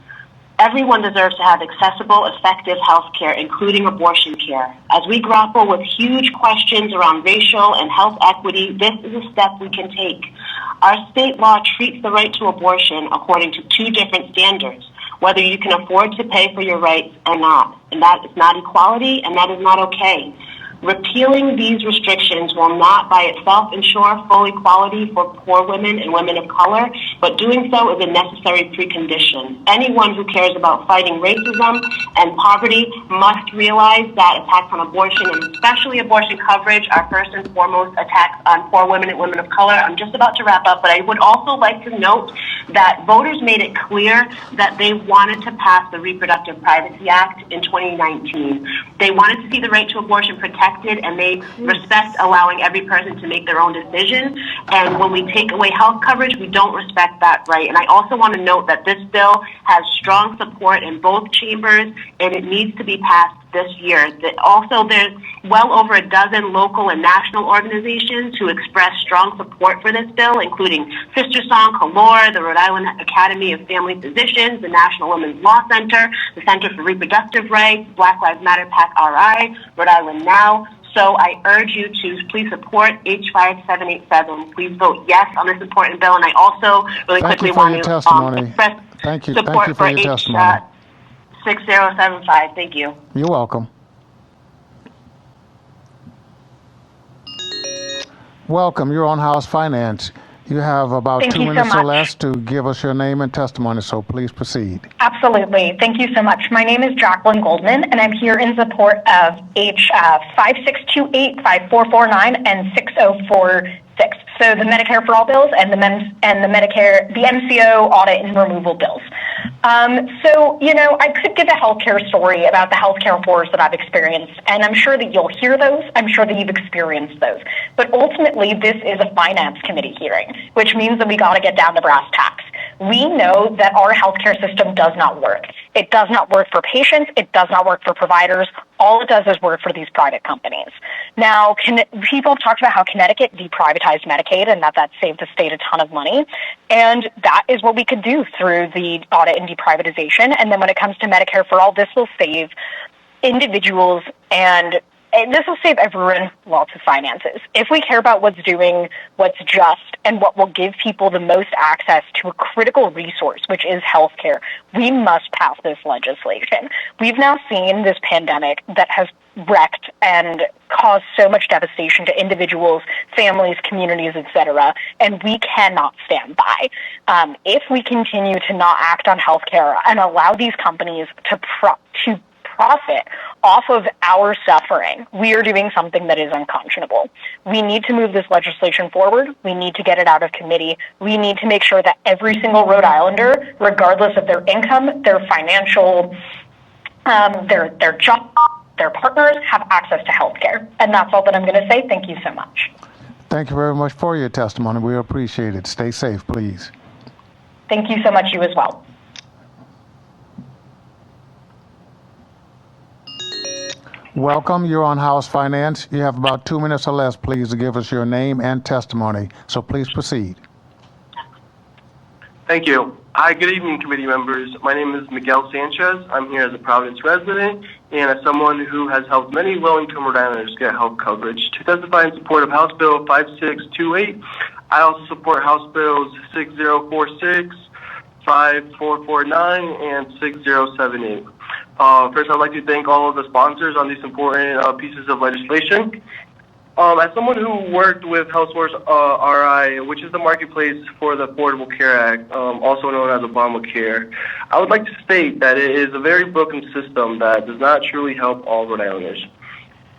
Everyone deserves to have accessible, effective health care, including abortion care. As we grapple with huge questions around racial and health equity, this is a step we can take. Our state law treats the right to abortion according to two different standards, whether you can afford to pay for your rights or not. And that is not equality, and that is not okay. Repealing these restrictions will not by itself ensure full equality for poor women and women of color, but doing so is a necessary precondition. Anyone who cares about fighting racism and poverty must realize that attacks on abortion, and especially abortion coverage, are first and foremost attacks on poor women and women of color. I'm just about to wrap up, but I would also like to note that voters made it clear that they wanted to pass the Reproductive Privacy Act in 2019. They wanted to see the right to abortion protected, and they respect allowing every person to make their own decision. And when we take away health coverage, we don't respect that right. And I also want to note that this bill has strong support in both chambers, and it needs to be passed this year. Also, there's well over a dozen local and national organizations who express strong support for this bill, including Sister Song, Calore, the Rhode Island Academy of Family Physicians, the National Women's Law Center, the Center for Reproductive Rights, Black Lives Matter PAC RI, Rhode Island Now. So I urge you to please support H5787. Please vote yes on this important bill. And I also really quickly want to express support for H6075. Thank you. You're welcome. Welcome. You're on House Finance. You have about 2 minutes or less to give us your name and testimony, so please proceed. Absolutely. Thank you so much. My name is Jacqueline Goldman, and I'm here in support of H 5628, 5449, and 6046. So the Medicare for All bills and the MCO audit and removal bills. I could give a healthcare story about the healthcare horrors that I've experienced, and I'm sure that you'll hear those. I'm sure that you've experienced those. But ultimately, this is a finance committee hearing, which means that we got to get down to brass tacks. We know that our healthcare system does not work. It does not work for patients. It does not work for providers. All it does is work for these private companies. Now, people have talked about how Connecticut deprivatized Medicaid and that saved the state a ton of money. And that is what we could do through the audit and deprivatization. And then when it comes to Medicare for All, this will save individuals and this will save everyone lots of finances. If we care about what's just, and what will give people the most access to a critical resource, which is healthcare, we must pass this legislation. We've now seen this pandemic that has wrecked and caused so much devastation to individuals, families, communities, etc., and we cannot stand by. If we continue to not act on healthcare and allow these companies to profit off of our suffering, we are doing something that is unconscionable. We need to move this legislation forward. We need to get it out of committee. We need to make sure that every single Rhode Islander, regardless of their income, their financial, their job, their partners, have access to health care. And that's all that I'm going to say. Thank you so much. Thank you very much for your testimony. We appreciate it. Stay safe, please. Thank you so much. You as well. Welcome. You're on House Finance. You have about 2 minutes or less, please, to give us your name and testimony. So please proceed. Thank you. Hi, good evening, committee members. My name is Miguel Sanchez. I'm here as a Providence resident and as someone who has helped many low-income Rhode Islanders get health coverage. To testify in support of House Bill 5628, I also support House Bills 6046, 5449, and 6078. First, I'd like to thank all of the sponsors on these important pieces of legislation. As someone who worked with HealthSource RI, which is the marketplace for the Affordable Care Act, also known as Obamacare, I would like to state that it is a very broken system that does not truly help all Rhode Islanders.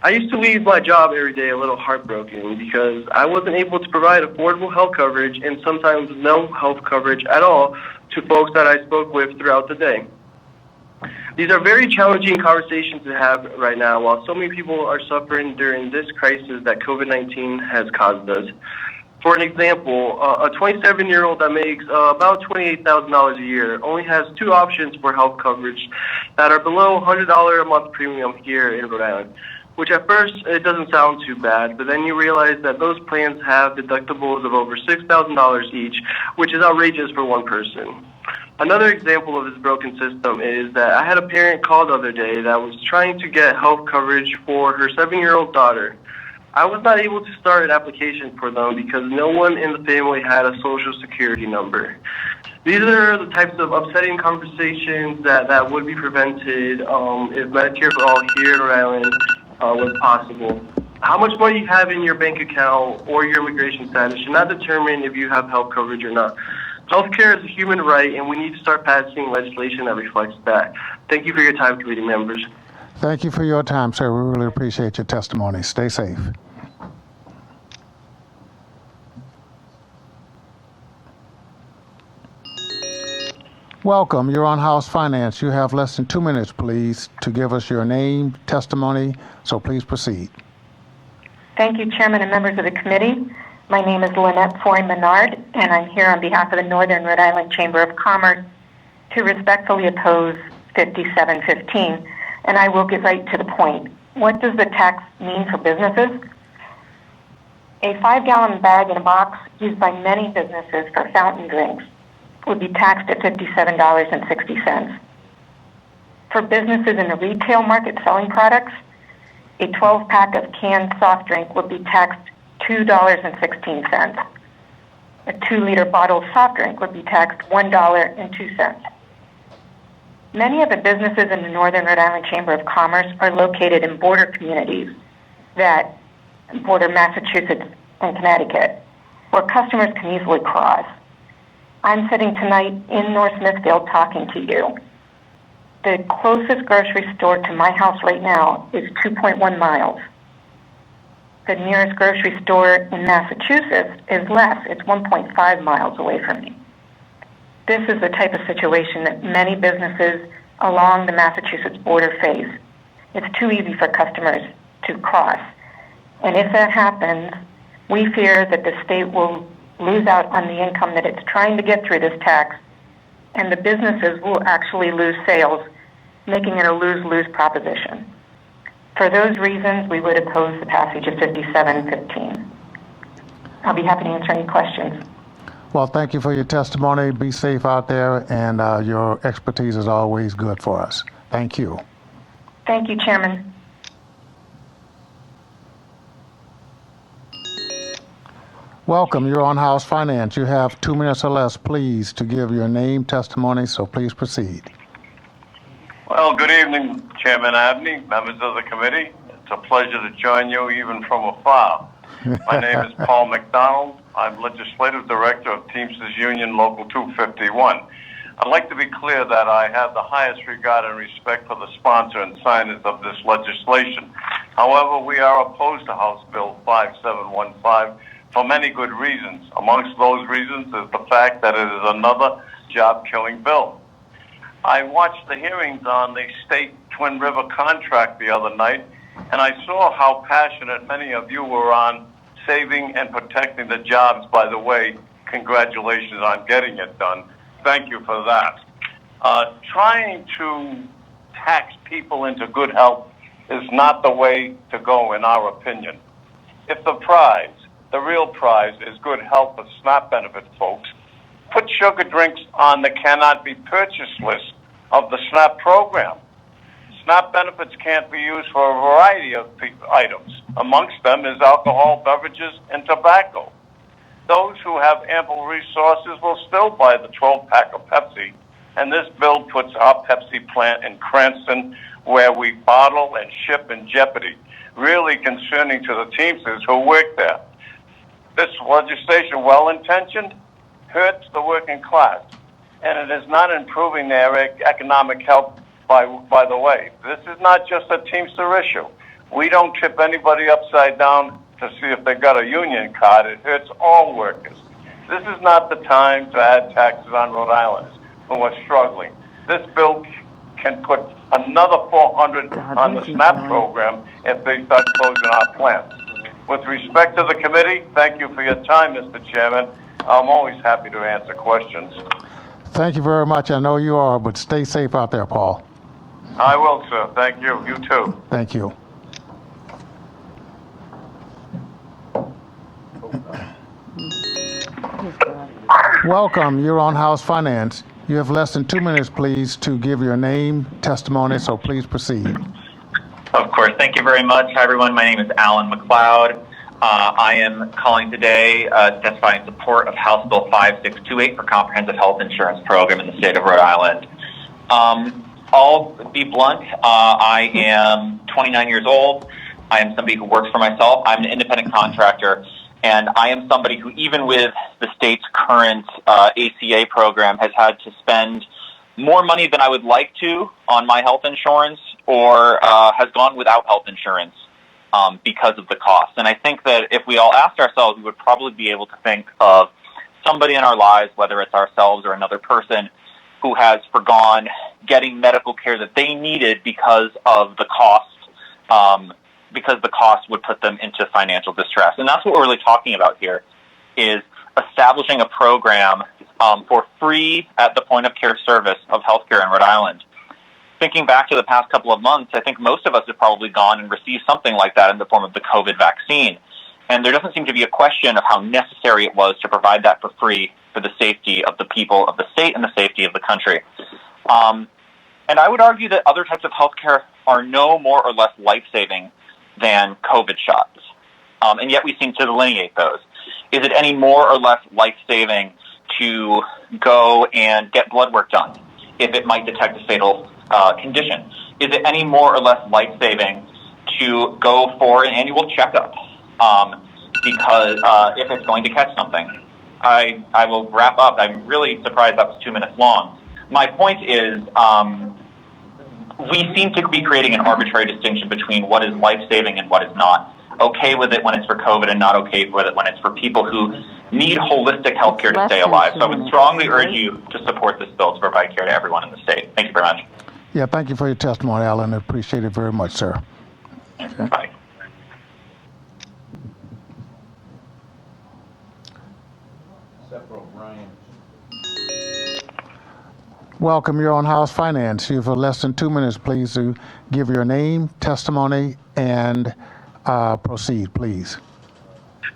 I used to leave my job every day a little heartbroken because I wasn't able to provide affordable health coverage and sometimes no health coverage at all to folks that I spoke with throughout the day. These are very challenging conversations to have right now while so many people are suffering during this crisis that COVID-19 has caused us. For an example, a 27-year-old that makes about $28,000 a year only has two options for health coverage that are below $100 a month premium here in Rhode Island, which at first it doesn't sound too bad, but then you realize that those plans have deductibles of over $6,000 each, which is outrageous for one person. Another example of this broken system is that I had a parent call the other day that was trying to get health coverage for her 7-year-old daughter. I was not able to start an application for them because no one in the family had a social security number. These are the types of upsetting conversations that would be prevented if Medicare for All here in Rhode Island was possible. How much money you have in your bank account or your immigration status should not determine if you have health coverage or not. Healthcare is a human right, and we need to start passing legislation that reflects that. Thank you for your time, committee members. Thank you for your time, sir. We really appreciate your testimony. Stay safe. Welcome. You're on House Finance. You have less than 2 minutes, please, to give us your name, testimony, so please proceed. Thank you, Chairman and members of the committee. My name is Lynette Foy Menard, and I'm here on behalf of the Northern Rhode Island Chamber of Commerce to respectfully oppose 5715, and I will get right to the point. What does the tax mean for businesses? A 5-gallon bag in a box used by many businesses for fountain drinks would be taxed at $57.60. For businesses in the retail market selling products, a 12-pack of canned soft drink would be taxed $2.16. A 2-liter bottle of soft drink would be taxed $1.02. Many of the businesses in the Northern Rhode Island Chamber of Commerce are located in border communities that border Massachusetts and Connecticut, where customers can easily cross. I'm sitting tonight in North Smithfield talking to you. The closest grocery store to my house right now is 2.1 miles. The nearest grocery store in Massachusetts is less. It's 1.5 miles away from me. This is the type of situation that many businesses along the Massachusetts border face. It's too easy for customers to cross. And if that happens, we fear that the state will lose out on the income that it's trying to get through this tax, and the businesses will actually lose sales, making it a lose-lose proposition. For those reasons, we would oppose the passage of 5715. I'll be happy to answer any questions. Well, thank you for your testimony. Be safe out there, and your expertise is always good for us. Thank you. Thank you, Chairman. Welcome. You're on House Finance. You have 2 minutes or less, please, to give your name, testimony, so please proceed. Well, good evening, Chairman Abney, members of the committee. It's a pleasure to join you even from afar. My name is Paul McDonald. I'm Legislative Director of Teamsters Union Local 251. I'd like to be clear that I have the highest regard and respect for the sponsor and signers of this legislation. However, we are opposed to House Bill 5715 for many good reasons. Amongst those reasons is the fact that it is another job-killing bill. I watched the hearings on the state Twin River contract the other night, and I saw how passionate many of you were on saving and protecting the jobs. By the way, congratulations on getting it done. Thank you for that. Trying to tax people into good health is not the way to go, in our opinion. If the real prize is good health for SNAP benefit folks, put sugar drinks on the cannot be purchased list of the SNAP program. SNAP benefits can't be used for a variety of items. Amongst them is alcohol, beverages, and tobacco. Those who have ample resources will still buy the 12-pack of Pepsi, and this bill puts our Pepsi plant in Cranston, where we bottle and ship, in jeopardy. Really concerning to the Teamsters who work there. This legislation, well-intentioned, hurts the working class, and it is not improving their economic health. By the way, this is not just a Teamster issue. We don't tip anybody upside down to see if they got a union card. It hurts all workers. This is not the time to add taxes on Rhode Islanders who are struggling. This bill can put another $400 on the SNAP program if they start closing our plants. With respect to the committee, thank you for your time, Mr. Chairman. I'm always happy to answer questions. Thank you very much. I know you are, but stay safe out there, Paul. I will, sir. Thank you. You too. Thank you. Welcome. You're on House Finance. You have less than 2 minutes, please, to give your name, testimony, so please proceed. Of course. Thank you very much. Hi, everyone. My name is Alan McLeod. I am calling today to testify in support of House Bill 5628 for Comprehensive Health Insurance Program in the state of Rhode Island. I'll be blunt. I am 29 years old. I am somebody who works for myself. I'm an independent contractor, and I am somebody who, even with the state's current ACA program, has had to spend more money than I would like to on my health insurance, or has gone without health insurance because of the cost. And I think that if we all asked ourselves, we would probably be able to think of somebody in our lives, whether it's ourselves or another person, who has forgone getting medical care that they needed because of the cost, because the cost would put them into financial distress. And that's what we're really talking about here, is establishing a program for free at the point of care service of healthcare in Rhode Island. Thinking back to the past couple of months, I think most of us have probably gone and received something like that in the form of the COVID vaccine. And there doesn't seem to be a question of how necessary it was to provide that for free for the safety of the people of the state and the safety of the country. And I would argue that other types of healthcare are no more or less life-saving than COVID shots. And yet we seem to delineate those. Is it any more or less life-saving to go and get blood work done if it might detect a fatal condition? Is it any more or less life-saving to go for an annual checkup because if it's going to catch something? I will wrap up. I'm really surprised that was 2 minutes long. My point is we seem to be creating an arbitrary distinction between what is life-saving and what is not. Okay with it when it's for COVID and not okay with it when it's for people who need holistic health care to stay alive. So I would strongly urge you to support this bill to provide care to everyone in the state. Thank you very much. Yeah, thank you for your testimony, Alan. I appreciate it very much, sir. Okay. Bye. Welcome. You're on House Finance. You have less than 2 minutes, please, to give your name, testimony, and proceed, please.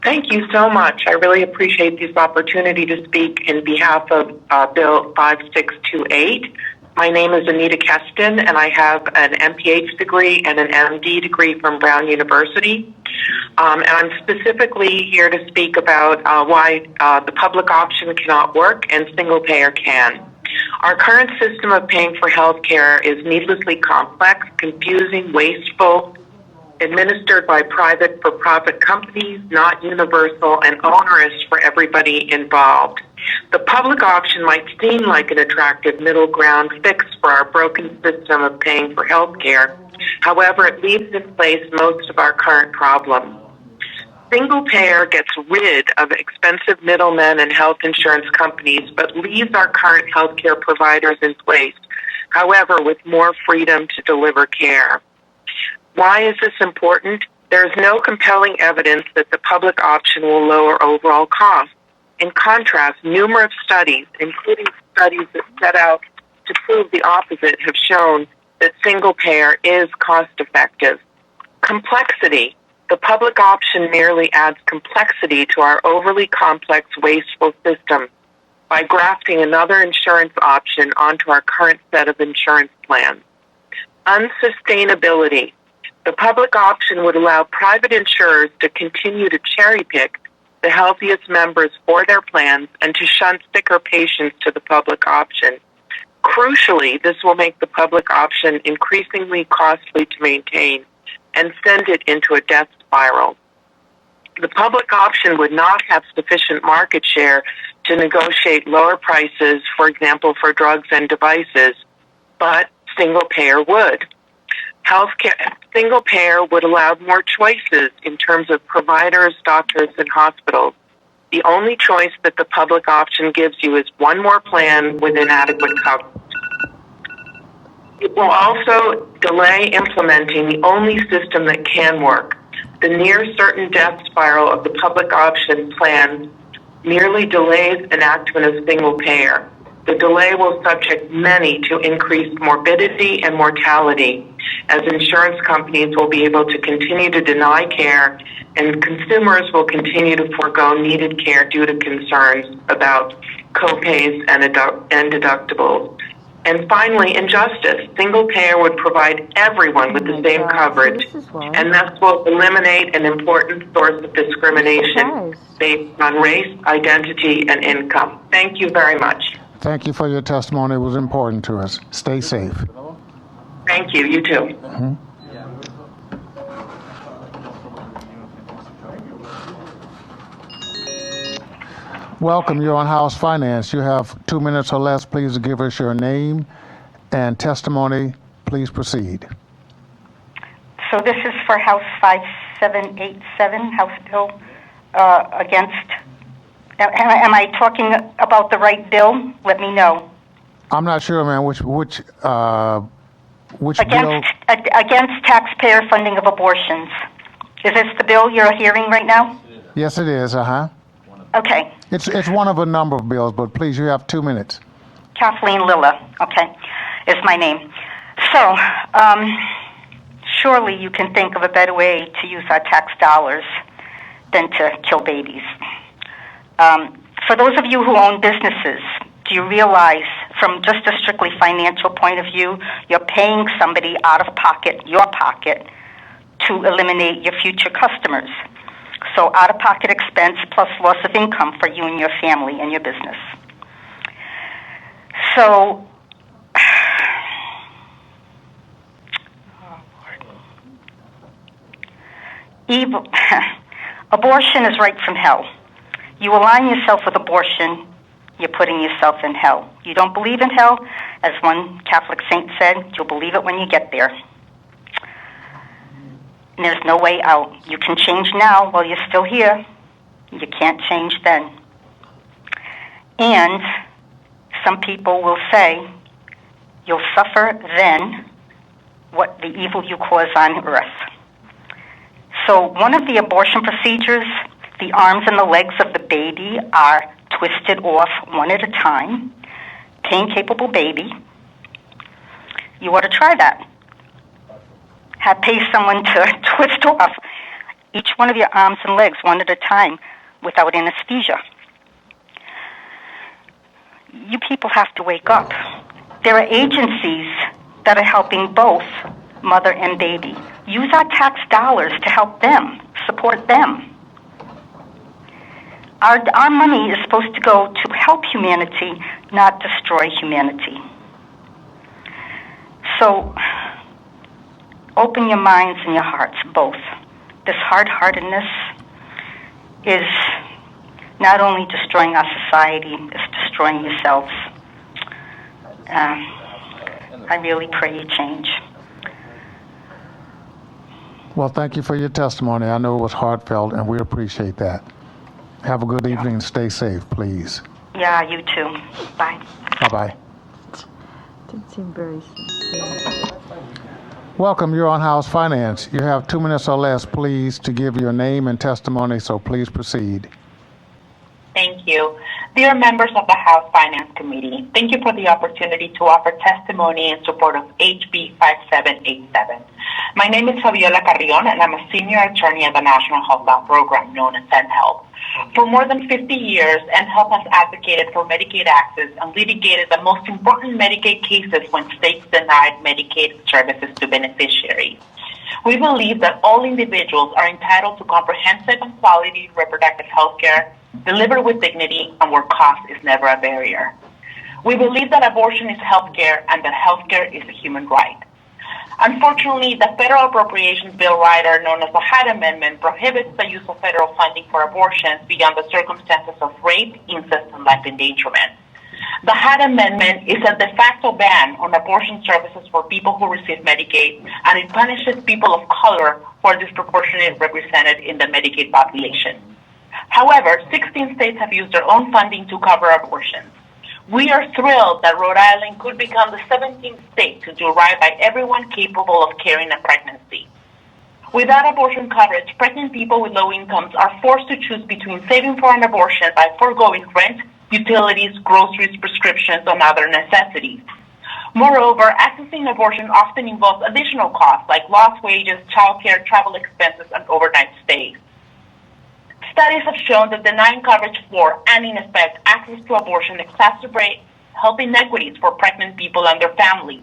Thank you so much. I really appreciate this opportunity to speak in behalf of Bill 5628. My name is Anita Keston, and I have an MPH degree and an MD degree from Brown University. And I'm specifically here to speak about why the public option cannot work and single payer can. Our current system of paying for health care is needlessly complex, confusing, wasteful, administered by private for-profit companies, not universal, and onerous for everybody involved. The public option might seem like an attractive middle ground fix for our broken system of paying for health care. However, it leaves in place most of our current problems. Single payer gets rid of expensive middlemen and health insurance companies, but leaves our current healthcare providers in place, however, with more freedom to deliver care. Why is this important? There is no compelling evidence that the public option will lower overall costs. In contrast, numerous studies, including studies that set out to prove the opposite, have shown that single payer is cost effective. Complexity. The public option merely adds complexity to our overly complex, wasteful system by grafting another insurance option onto our current set of insurance plans. Unsustainability. The public option would allow private insurers to continue to cherry pick the healthiest members for their plans and to shunt sicker patients to the public option. Crucially, this will make the public option increasingly costly to maintain and send it into a death spiral. The public option would not have sufficient market share to negotiate lower prices, for example, for drugs and devices, but single payer would. Healthcare, single payer would allow more choices in terms of providers, doctors, and hospitals. The only choice that the public option gives you is one more plan with inadequate coverage. It will also delay implementing the only system that can work. The near certain death spiral of the public option plan merely delays enactment of single payer. The delay will subject many to increased morbidity and mortality, as insurance companies will be able to continue to deny care and consumers will continue to forego needed care due to concerns about copays and deductibles. And finally, injustice. Single payer would provide everyone with the same coverage, and thus will eliminate an important source of discrimination based on race, identity, and income. Thank you very much. Thank you for your testimony. It was important to us. Stay safe. Thank you. You too. Mm-hmm. Welcome. You're on House Finance. You have 2 minutes or less. Please give us your name and testimony. Please proceed. So this is for House 5787, House Bill against. Am I talking about the right bill? Let me know. I'm not sure, man. Which bill? Against taxpayer funding of abortions. Is this the bill you're hearing right now? Yes, it is. Okay. It's one of a number of bills, but please, you have 2 minutes. Kathleen Lilla, okay, is my name. So, surely you can think of a better way to use our tax dollars than to kill babies. For those of you who own businesses, do you realize from just a strictly financial point of view, you're paying somebody out of pocket, your pocket, to eliminate your future customers? So out-of-pocket expense plus loss of income for you and your family and your business. So, evil. Abortion is right from hell. You align yourself with abortion, you're putting yourself in hell. You don't believe in hell? As one Catholic saint said, you'll believe it when you get there. And there's no way out. You can change now while you're still here. You can't change then. And some people will say, you'll suffer then what the evil you cause on earth. So one of the abortion procedures, the arms and the legs of the baby are twisted off one at a time. Pain-capable baby. You ought to try that. Pay someone to twist off each one of your arms and legs one at a time without anesthesia. You people have to wake up. There are agencies that are helping both mother and baby. Use our tax dollars to help them, support them. Our money is supposed to go to help humanity, not destroy humanity. So open your minds and your hearts, both. This hard-heartedness is not only destroying our society, it's destroying yourselves. I really pray you change. Well, thank you for your testimony. I know it was heartfelt, and we appreciate that. Have a good evening and stay safe, please. Yeah, you too. Bye. Bye-bye. Didn't seem very sincere. Welcome, you're on House Finance. You have 2 minutes or less, please, to give your name and testimony, so please proceed. Thank you. Dear members of the House Finance Committee, thank you for the opportunity to offer testimony in support of HB 5787. My name is Fabiola Carrion, and I'm a senior attorney at the National Health Law Program, known as NHealth. For more than 50 years, NHealth has advocated for Medicaid access and litigated the most important Medicaid cases when states denied Medicaid services to beneficiaries. We believe that all individuals are entitled to comprehensive and quality reproductive health care delivered with dignity and where cost is never a barrier. We believe that abortion is health care and that health care is a human right. Unfortunately, the federal appropriations bill rider, known as the Hyde Amendment, prohibits the use of federal funding for abortions beyond the circumstances of rape, incest, and life endangerment. The Hyde Amendment is a de facto ban on abortion services for people who receive Medicaid, and it punishes people of color who are disproportionately represented in the Medicaid population. However, 16 states have used their own funding to cover abortions. We are thrilled that Rhode Island could become the 17th state to do right by everyone capable of carrying a pregnancy. Without abortion coverage, pregnant people with low incomes are forced to choose between saving for an abortion by foregoing rent, utilities, groceries, prescriptions, and other necessities. Moreover, accessing abortion often involves additional costs like lost wages, childcare, travel expenses, and overnight stays. Studies have shown that denying coverage for and, in effect, access to abortion exacerbates health inequities for pregnant people and their families.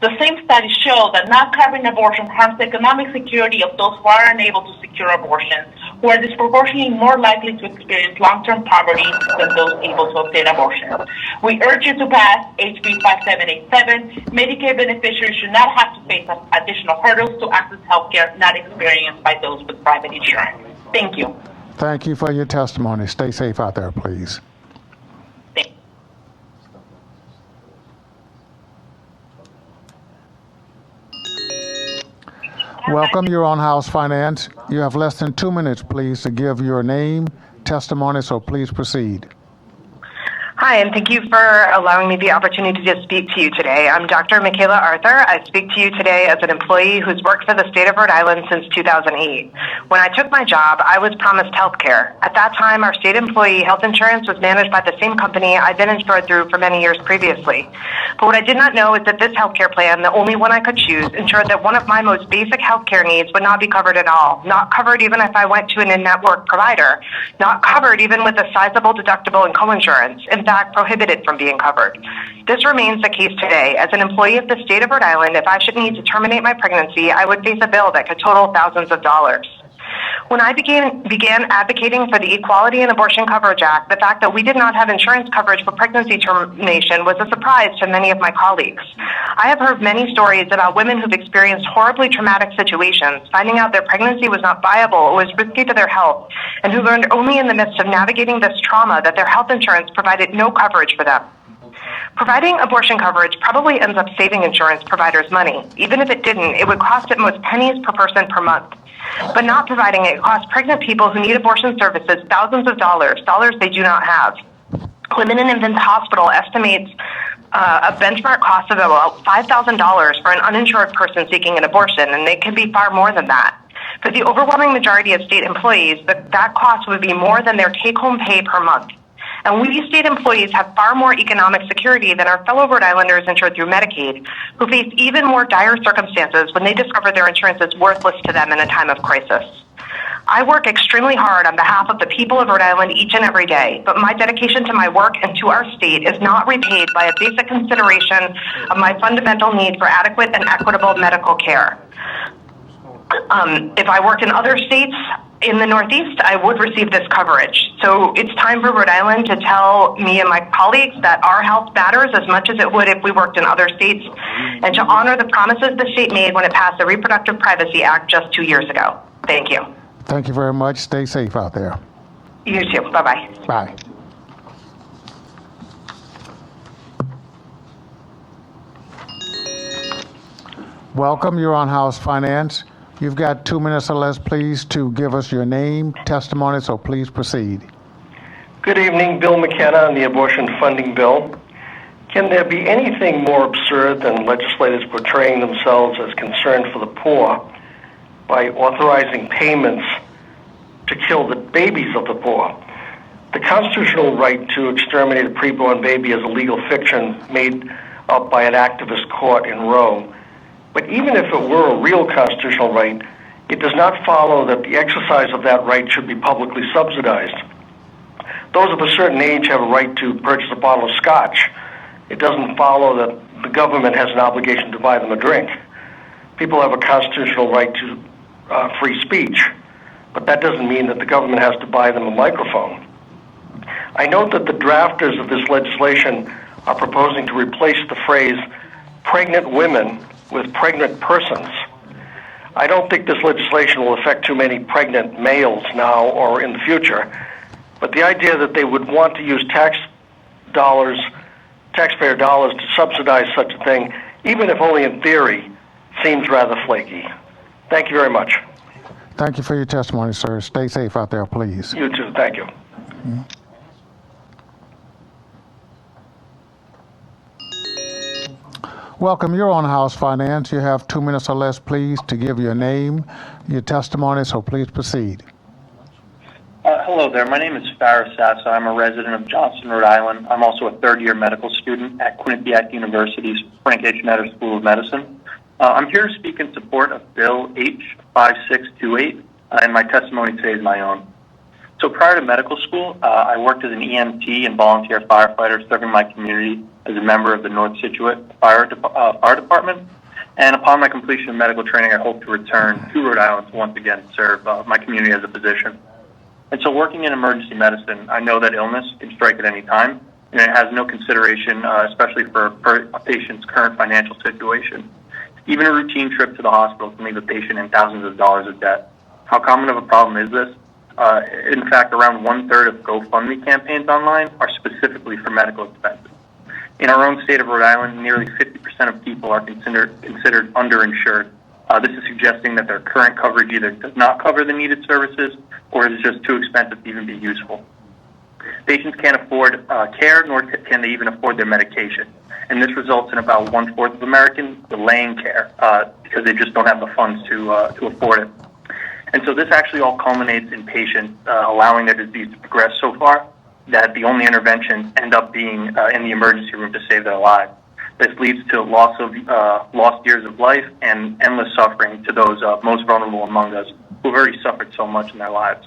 The same studies show that not covering abortion harms the economic security of those who are unable to secure abortions, who are disproportionately more likely to experience long-term poverty than those able to obtain abortion. We urge you to pass HB 5787. Medicare beneficiaries should not have to face additional hurdles to access health care not experienced by those with private insurance. Thank you. Thank you for your testimony. Stay safe out there, please. Welcome, you're on House Finance. You have less than 2 minutes, please, to give your name, testimony, so please proceed. Hi, and thank you for allowing me the opportunity to speak to you today. I'm Dr. Michaela Arthur. I speak to you today as an employee who's worked for the state of Rhode Island since 2008. When I took my job, I was promised health care. At that time, our state employee health insurance was managed by the same company I'd been insured through for many years previously. But what I did not know is that this health care plan, the only one I could choose, ensured that one of my most basic health care needs would not be covered at all. Not covered even if I went to an in-network provider. Not covered even with a sizable deductible and coinsurance. In fact, prohibited from being covered. This remains the case today. As an employee of the state of Rhode Island, if I should need to terminate my pregnancy, I would face a bill that could total thousands of dollars. When I began advocating for the Equality in Abortion Coverage Act, the fact that we did not have insurance coverage for pregnancy termination was a surprise to many of my colleagues. I have heard many stories about women who've experienced horribly traumatic situations, finding out their pregnancy was not viable or was risky to their health, and who learned only in the midst of navigating this trauma that their health insurance provided no coverage for them. Providing abortion coverage probably ends up saving insurance providers money. Even if it didn't, it would cost at most pennies per person per month. But not providing it costs pregnant people who need abortion services thousands of dollars they do not have. Women and Infants Hospital estimates a benchmark cost of about $5,000 for an uninsured person seeking an abortion, and it can be far more than that. For the overwhelming majority of state employees, that cost would be more than their take-home pay per month. And we state employees have far more economic security than our fellow Rhode Islanders insured through Medicaid, who face even more dire circumstances when they discover their insurance is worthless to them in a time of crisis. I work extremely hard on behalf of the people of Rhode Island each and every day, but my dedication to my work and to our state is not repaid by a basic consideration of my fundamental need for adequate and equitable medical care. If I worked in other states in the Northeast, I would receive this coverage. So it's time for Rhode Island to tell me and my colleagues that our health matters as much as it would if we worked in other states, and to honor the promises the state made when it passed the Reproductive Privacy Act just 2 years ago. Thank you. Thank you very much. Stay safe out there. You too. Bye-bye. Bye. Welcome. You're on House Finance. You've got 2 minutes or less, please, to give us your name, testimony, so please proceed. Good evening. Bill McKenna on the abortion funding bill. Can there be anything more absurd than legislators portraying themselves as concerned for the poor by authorizing payments to kill the babies of the poor? The constitutional right to exterminate a preborn baby is a legal fiction made up by an activist court in Rome. But even if it were a real constitutional right, it does not follow that the exercise of that right should be publicly subsidized. Those of a certain age have a right to purchase a bottle of scotch. It doesn't follow that the government has an obligation to buy them a drink. People have a constitutional right to free speech, but that doesn't mean that the government has to buy them a microphone. I note that the drafters of this legislation are proposing to replace the phrase pregnant women with pregnant persons. I don't think this legislation will affect too many pregnant males now or in the future, but the idea that they would want to use taxpayer dollars to subsidize such a thing, even if only in theory, seems rather flaky. Thank you very much. Thank you for your testimony, sir. Stay safe out there, please. You too. Thank you. Mm-hmm. Welcome. You're on House Finance. You have 2 minutes or less, please, to give your name, your testimony, so please proceed. Hello there. My name is Farrah Sassa. I'm a resident of Johnston, Rhode Island. I'm also a third-year medical student at Quinnipiac University's Frank H. Netter School of Medicine. I'm here to speak in support of Bill H5628, and my testimony today is my own. So prior to medical school, I worked as an EMT and volunteer firefighter serving my community as a member of the North Situate Fire Department. And upon my completion of medical training, I hope to return to Rhode Island to once again serve my community as a physician. And so working in emergency medicine, I know that illness can strike at any time, and it has no consideration, especially for a patient's current financial situation. Even a routine trip to the hospital can leave a patient in thousands of dollars of debt. How common of a problem is this? In fact, around 1/3 of GoFundMe campaigns online are specifically for medical expenses. In our own state of Rhode Island, nearly 50% of people are considered underinsured. This is suggesting that their current coverage either does not cover the needed services or is just too expensive to even be useful. Patients can't afford care, nor can they even afford their medication. And this results in about 1/4 of Americans delaying care because they just don't have the funds to afford it. And so this actually all culminates in patients allowing their disease to progress so far that the only interventions end up being in the emergency room to save their lives. This leads to lost years of life and endless suffering to those most vulnerable among us who've already suffered so much in their lives.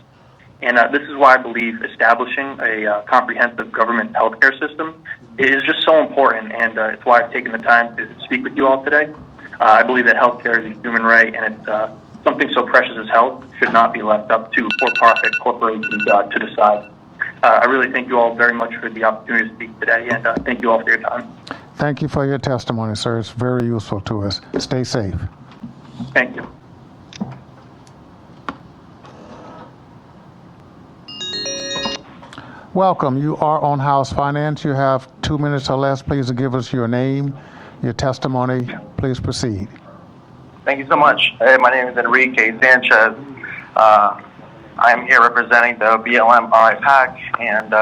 And this is why I believe establishing a comprehensive government healthcare system is just so important, and it's why I've taken the time to speak with you all today. I believe that healthcare is a human right, and it's something so precious as health should not be left up to for-profit corporations to decide. I really thank you all very much for the opportunity to speak today, and thank you all for your time. Thank you for your testimony, sir. It's very useful to us. Stay safe. Thank you. Welcome. You are on House Finance. You have 2 minutes or less. Please give us your name, your testimony. Please proceed. Thank you so much. Hey, my name is Enrique Sanchez. I am here representing the BLM RI-PAC and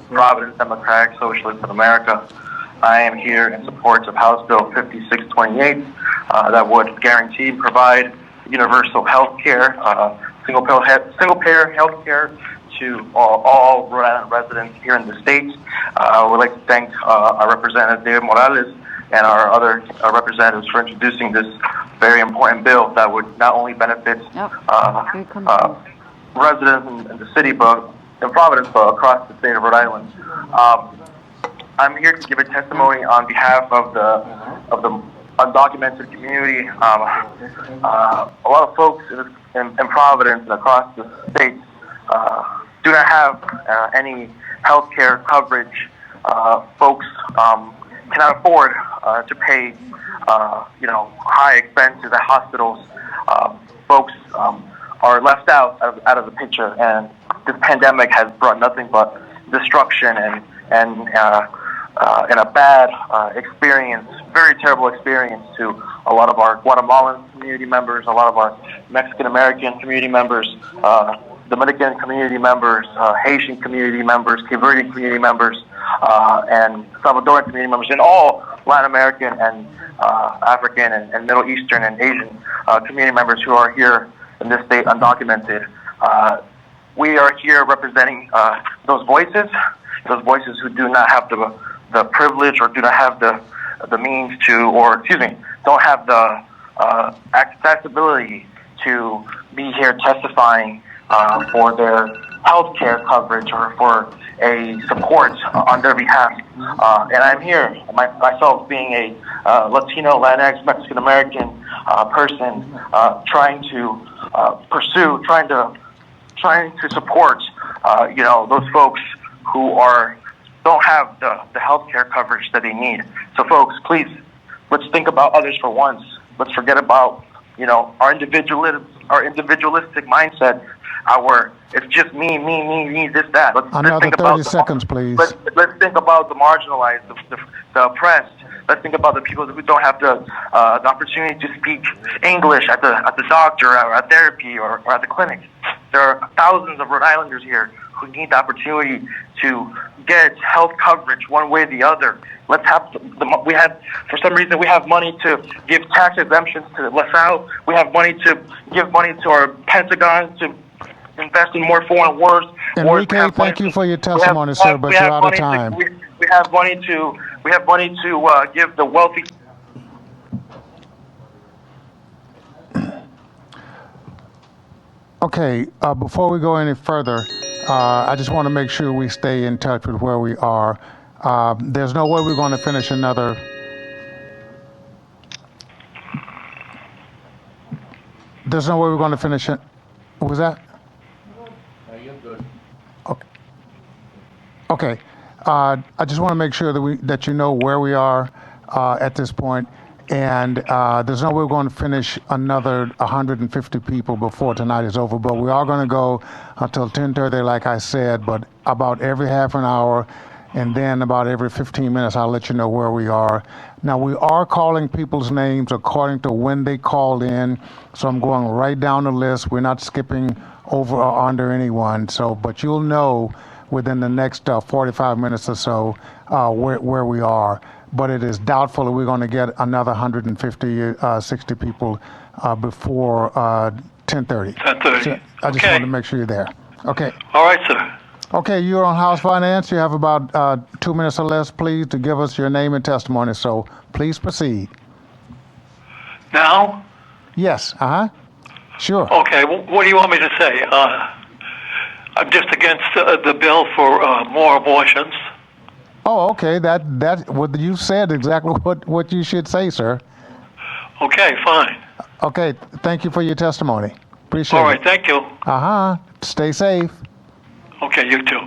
Providence Democratic Socialists of America. I am here in support of House Bill 5628 that would guarantee and provide universal health care, single-payer health care to all Rhode Island residents here in the state. I would like to thank our Representative David Morales and our other representatives for introducing this very important bill that would not only benefit residents in the city, but in Providence, but across the state of Rhode Island. I'm here to give a testimony on behalf of the undocumented community. A lot of folks in Providence and across the state do not have any health care coverage. Folks cannot afford to pay, high expenses at hospitals. Folks are left out of the picture, and this pandemic has brought nothing but destruction and a bad experience, very terrible experience to a lot of our Guatemalan community members, a lot of our Mexican American community members, Dominican community members, Haitian community members, Cape Verdean community members, and Salvadoran community members, and all Latin American and African and Middle Eastern and Asian community members who are here in this state undocumented. We are here representing those voices who do not have the privilege or do not have the means to, or excuse me, don't have the accessibility to be here testifying for their health care coverage or for a support on their behalf. And I'm here, myself being a Latino, Latinx, Mexican American person, trying to pursue, trying to support, those folks who don't have the health care coverage that they need. So folks, please, let's think about others for once. Let's forget about, our individualistic mindset. It's just me, this, that. Another 30 seconds, please. Let's think about the marginalized, the oppressed. Let's think about the people who don't have the opportunity to speak English at the doctor or at therapy or at the clinic. There are thousands of Rhode Islanders here who need the opportunity to get health coverage one way or the other. Let's have for some reason we have money to give tax exemptions to LaSalle. We have money to give money to our Pentagon to invest in more foreign wars. Enrique, thank you for your testimony, sir, but you're out of time. We have money to give the wealthy. Okay, before we go any further, I just want to make sure we stay in touch with where we are. There's no way we're going to finish another. There's no way we're going to finish it. What was that? Okay. I just want to make sure that you know where we are at this point. And there's no way we're going to finish another 150 people before tonight is over. But we are going to go until 10:30, like I said. But about every half an hour, and then about every 15 minutes, I'll let you know where we are. Now, we are calling people's names according to when they called in. So I'm going right down the list. We're not skipping over or under anyone. But you'll know within the next 45 minutes or so where we are. But it is doubtful that we're going to get another 150, 60 people before 10:30. 10:30. So I just wanted to make sure you're there. Okay. All right, sir. Okay, you're on House Finance. You have about 2 minutes or less, please, to give us your name and testimony. So please proceed. Now? Yes. Sure. Okay. What do you want me to say? I'm just against the bill for more abortions. Oh, okay. That what you said exactly what you should say, sir. Okay, fine. Okay. Thank you for your testimony. Appreciate it. All right. Thank you. Stay safe. Okay, you too.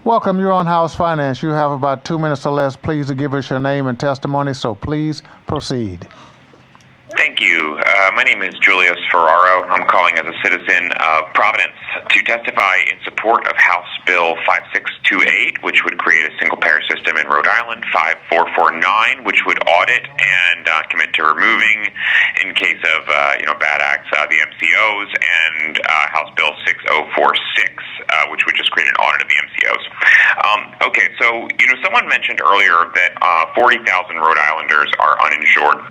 Welcome. You're on House Finance. You have about 2 minutes or less, please, to give us your name and testimony. So please proceed. Thank you. My name is Julius Ferraro. I'm calling as a citizen of Providence to testify in support of House Bill 5628, which would create a single-payer system in Rhode Island, 5449, which would audit and commit to removing, in case of bad acts, the MCOs, and House Bill 6046, which would just create an audit of the MCOs. Okay, so someone mentioned earlier that 40,000 Rhode Islanders are uninsured.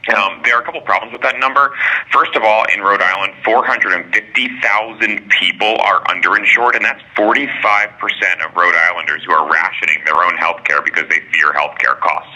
There are a couple problems with that number. First of all, in Rhode Island, 450,000 people are underinsured, and that's 45% of Rhode Islanders who are rationing their own health care because they fear health care costs.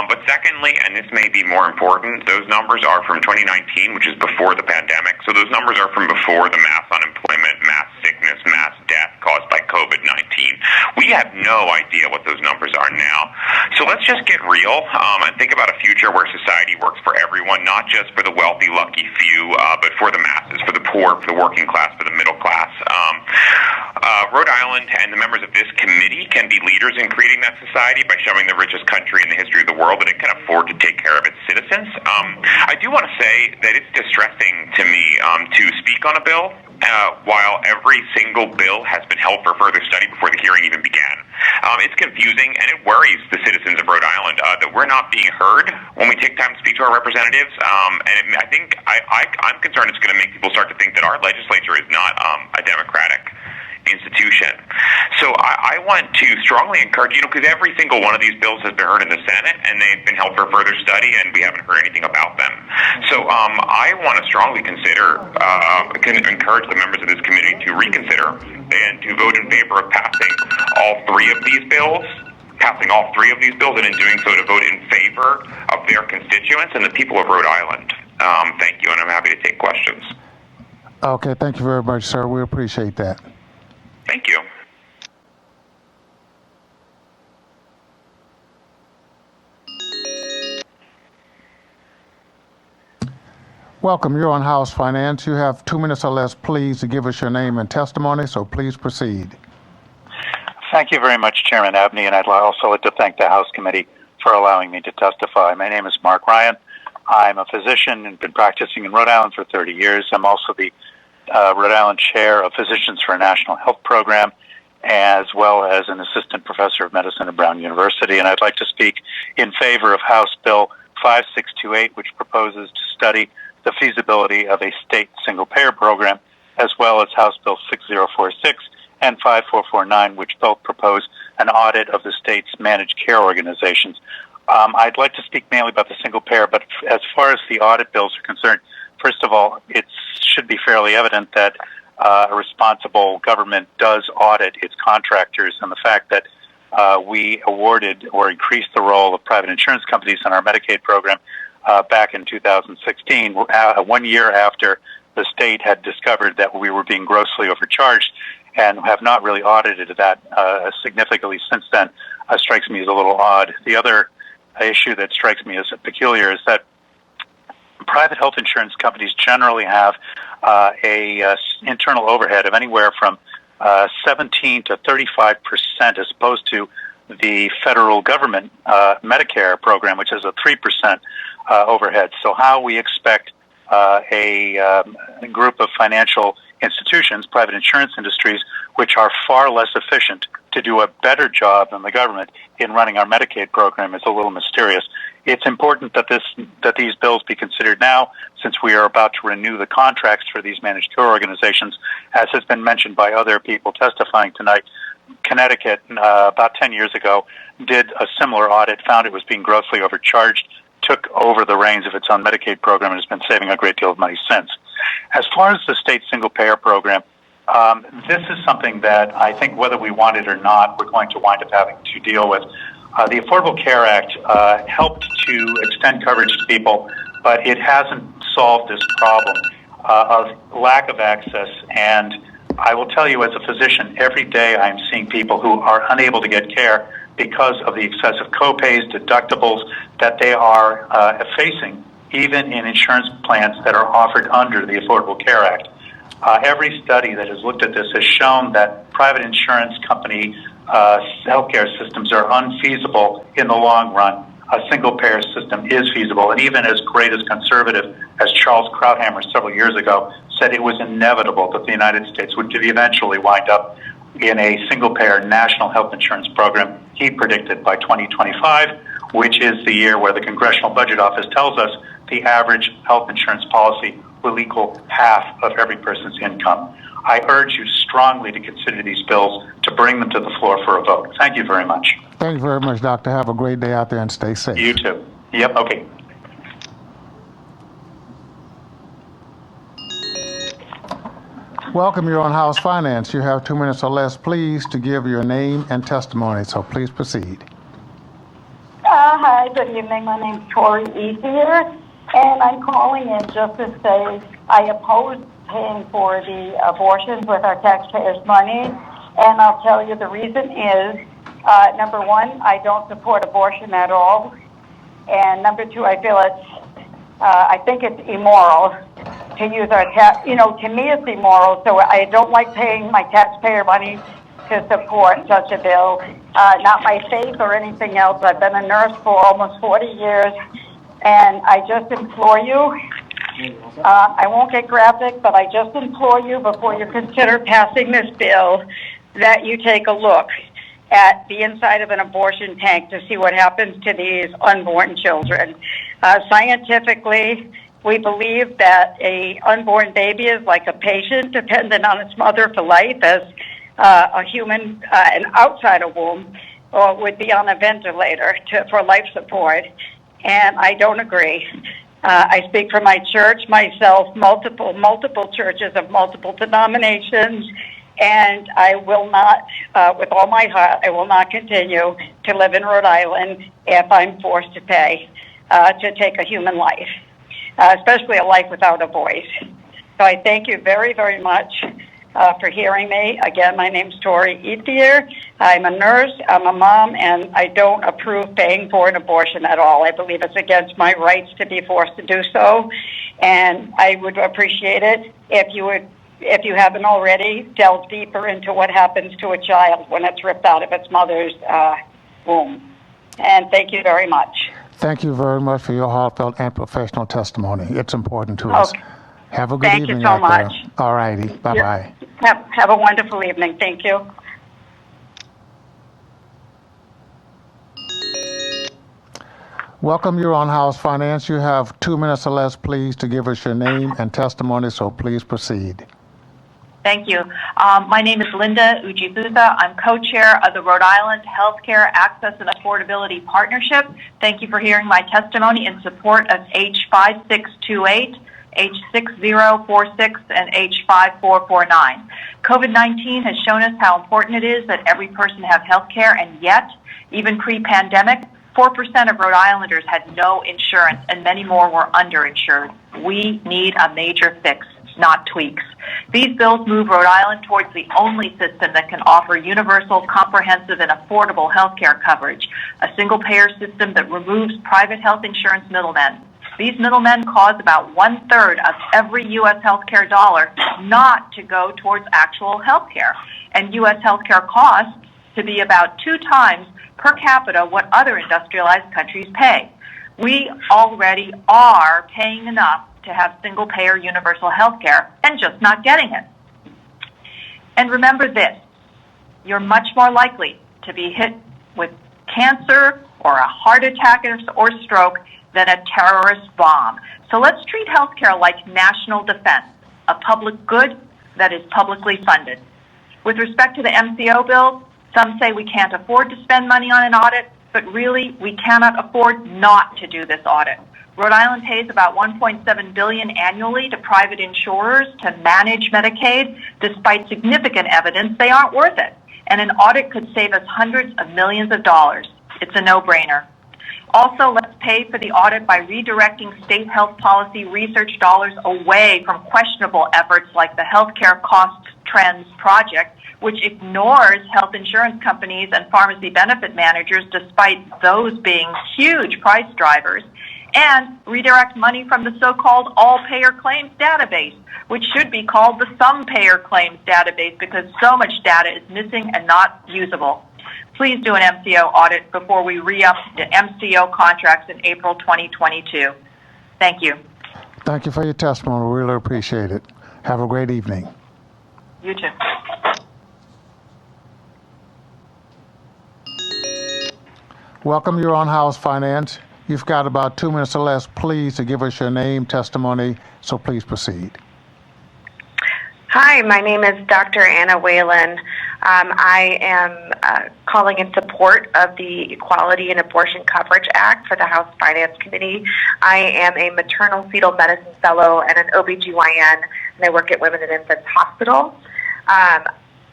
But secondly, and this may be more important, those numbers are from 2019, which is before the pandemic. So those numbers are from before the mass unemployment, mass sickness, mass death caused by COVID-19. We have no idea what those numbers are now. So let's just get real and think about a future where society works for everyone, not just for the wealthy, lucky few, but for the masses, for the poor, for the working class, for the middle class. Rhode Island and the members of this committee can be leaders in creating that society by showing the richest country in the history of the world that it can afford to take care of its citizens. I do want to say that it's distressing to me to speak on a bill while every single bill has been held for further study before the hearing even began. It's confusing, and it worries the citizens of Rhode Island that we're not being heard when we take time to speak to our representatives. I think I'm concerned it's going to make people start to think that our legislature is not a democratic institution. So I want to strongly encourage, because every single one of these bills has been heard in the Senate, and they've been held for further study, and we haven't heard anything about them. So I want to strongly encourage the members of this committee to reconsider and to vote in favor of passing all three of these bills, and in doing so to vote in favor of their constituents and the people of Rhode Island. Thank you, and I'm happy to take questions. Okay, thank you very much, sir. We appreciate that. Thank you. Welcome. You're on House Finance. You have 2 minutes or less, please, to give us your name and testimony, so please proceed. Thank you very much, Chairman Abney, and I'd also like to thank the House Committee for allowing me to testify. My name is Mark Ryan. I'm a physician and been practicing in Rhode Island for 30 years. I'm also the Rhode Island Chair of Physicians for a National Health Program, as well as an assistant professor of medicine at Brown University. And I'd like to speak in favor of House Bill 5628, which proposes to study the feasibility of a state single-payer program, as well as House Bill 6046 and 5449, which both propose an audit of the state's managed care organizations. I'd like to speak mainly about the single-payer, but as far as the audit bills are concerned, first of all, it should be fairly evident that a responsible government does audit its contractors, and the fact that we awarded or increased the role of private insurance companies in our Medicaid program back in 2016, 1 year after the state had discovered that we were being grossly overcharged, and have not really audited that significantly since then, strikes me as a little odd. The other issue that strikes me as peculiar is that private health insurance companies generally have a internal overhead of anywhere from 17 to 35%, as opposed to the federal government Medicare program, which is a 3% overhead. So how we expect a group of financial institutions, private insurance industries, which are far less efficient, to do a better job than the government in running our Medicaid program is a little mysterious. It's important that these bills be considered now, since we are about to renew the contracts for these managed care organizations. As has been mentioned by other people testifying tonight, Connecticut, about 10 years ago, did a similar audit, found it was being grossly overcharged, took over the reins of its own Medicaid program, and has been saving a great deal of money since. As far as the state single-payer program, this is something that I think, whether we want it or not, we're going to wind up having to deal with. The Affordable Care Act helped to extend coverage to people, but it hasn't solved this problem of lack of access. And I will tell you, as a physician, every day I'm seeing people who are unable to get care because of the excessive copays, deductibles that they are facing, even in insurance plans that are offered under the Affordable Care Act. Every study that has looked at this has shown that private insurance company healthcare systems are unfeasible in the long run. A single-payer system is feasible, and even as great as conservative as Charles Krauthammer several years ago said it was inevitable that the United States would eventually wind up in a single-payer national health insurance program. He predicted by 2025, which is the year where the Congressional Budget Office tells us the average health insurance policy will equal half of every person's income. I urge you strongly to consider these bills, to bring them to the floor for a vote. Thank you very much. Thank you very much, Doctor. Have a great day out there and stay safe. You too. Yep, okay. Welcome, you're on House Finance. You have 2 minutes or less, please, to give your name and testimony, so please proceed. Hi, good evening. My name's Tori Ethier, and I'm calling in just to say I oppose paying for the abortions with our taxpayers' money, and I'll tell you the reason is, number one, I don't support abortion at all, and number two, I feel I think it's immoral to use our to me it's immoral, so I don't like paying my taxpayer money to support such a bill. Not my faith or anything else. I've been a nurse for almost 40 years, and I just implore you, I won't get graphic, but I just implore you before you consider passing this bill that you take a look at the inside of an abortion tank to see what happens to these unborn children. Scientifically, we believe that a unborn baby is like a patient dependent on its mother for life, as a human and outside a womb would be on a ventilator for life support, and I don't agree. I speak for my church, myself, multiple churches of multiple denominations, and I will not, with all my heart, I will not continue to live in Rhode Island if I'm forced to pay to take a human life, especially a life without a voice. So I thank you very, very much for hearing me. Again, my name's Tori Ethier. I'm a nurse, I'm a mom, and I don't approve paying for an abortion at all. I believe it's against my rights to be forced to do so, and I would appreciate it if you haven't already, delved deeper into what happens to a child when it's ripped out of its mother's womb. And thank you very much. Thank you very much for your heartfelt and professional testimony. It's important to us. Have a good evening. Thank you so much. All righty. Bye-bye. Have a wonderful evening. Thank you. Welcome, you're on House Finance. You have 2 minutes or less, please, to give us your name and testimony, so please proceed. Thank you. My name is Linda Ujifusa. I'm co-chair of the Rhode Island Healthcare Access and Affordability Partnership. Thank you for hearing my testimony in support of H5628, H6046, and H5449. COVID-19 has shown us how important it is that every person have health care, and yet, even pre-pandemic, 4% of Rhode Islanders had no insurance, and many more were underinsured. We need a major fix, not tweaks. These bills move Rhode Island towards the only system that can offer universal, comprehensive, and affordable health care coverage, a single-payer system that removes private health insurance middlemen. These middlemen cause about 1/3 of every U.S. healthcare dollar not to go towards actual healthcare, and U.S. healthcare costs to be about 2 times per capita what other industrialized countries pay. We already are paying enough to have single-payer universal healthcare and just not getting it. And remember this, you're much more likely to be hit with cancer or a heart attack or stroke than a terrorist bomb. So let's treat healthcare like national defense, a public good that is publicly funded. With respect to the MCO bill, some say we can't afford to spend money on an audit, but really we cannot afford not to do this audit. Rhode Island pays about $1.7 billion annually to private insurers to manage Medicaid, despite significant evidence they aren't worth it. And an audit could save us hundreds of millions of dollars. It's a no-brainer. Also, let's pay for the audit by redirecting state health policy research dollars away from questionable efforts like the Healthcare Cost Trends Project, which ignores health insurance companies and pharmacy benefit managers despite those being huge price drivers, and redirect money from the so-called all-payer claims database, which should be called the some-payer claims database because so much data is missing and not usable. Please do an MCO audit before we re-up the MCO contracts in April 2022. Thank you. Thank you for your testimony. We really appreciate it. Have a great evening. You too. Welcome, you're on House Finance. You've got about 2 minutes or less, please, to give us your name, testimony, so please proceed. Hi, my name is Dr. Anna Whalen. I am calling in support of the Equality and Abortion Coverage Act for the House Finance Committee. I am a maternal fetal medicine fellow and an OBGYN, and I work at Women and Infants Hospital.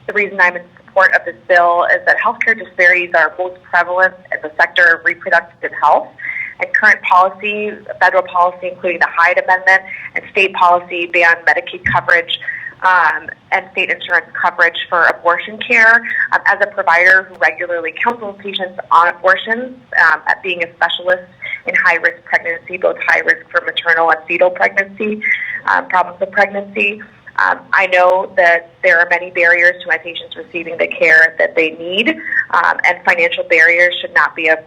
The reason I'm in support of this bill is that healthcare disparities are most prevalent in the sector of reproductive health, and current policy, federal policy, including the Hyde Amendment, and state policy ban Medicaid coverage and state insurance coverage for abortion care. As a provider who regularly counsels patients on abortions, at being a specialist in high-risk pregnancy, both high risk for maternal and fetal pregnancy, problems of pregnancy, I know that there are many barriers to my patients receiving the care that they need, and financial barriers should not be a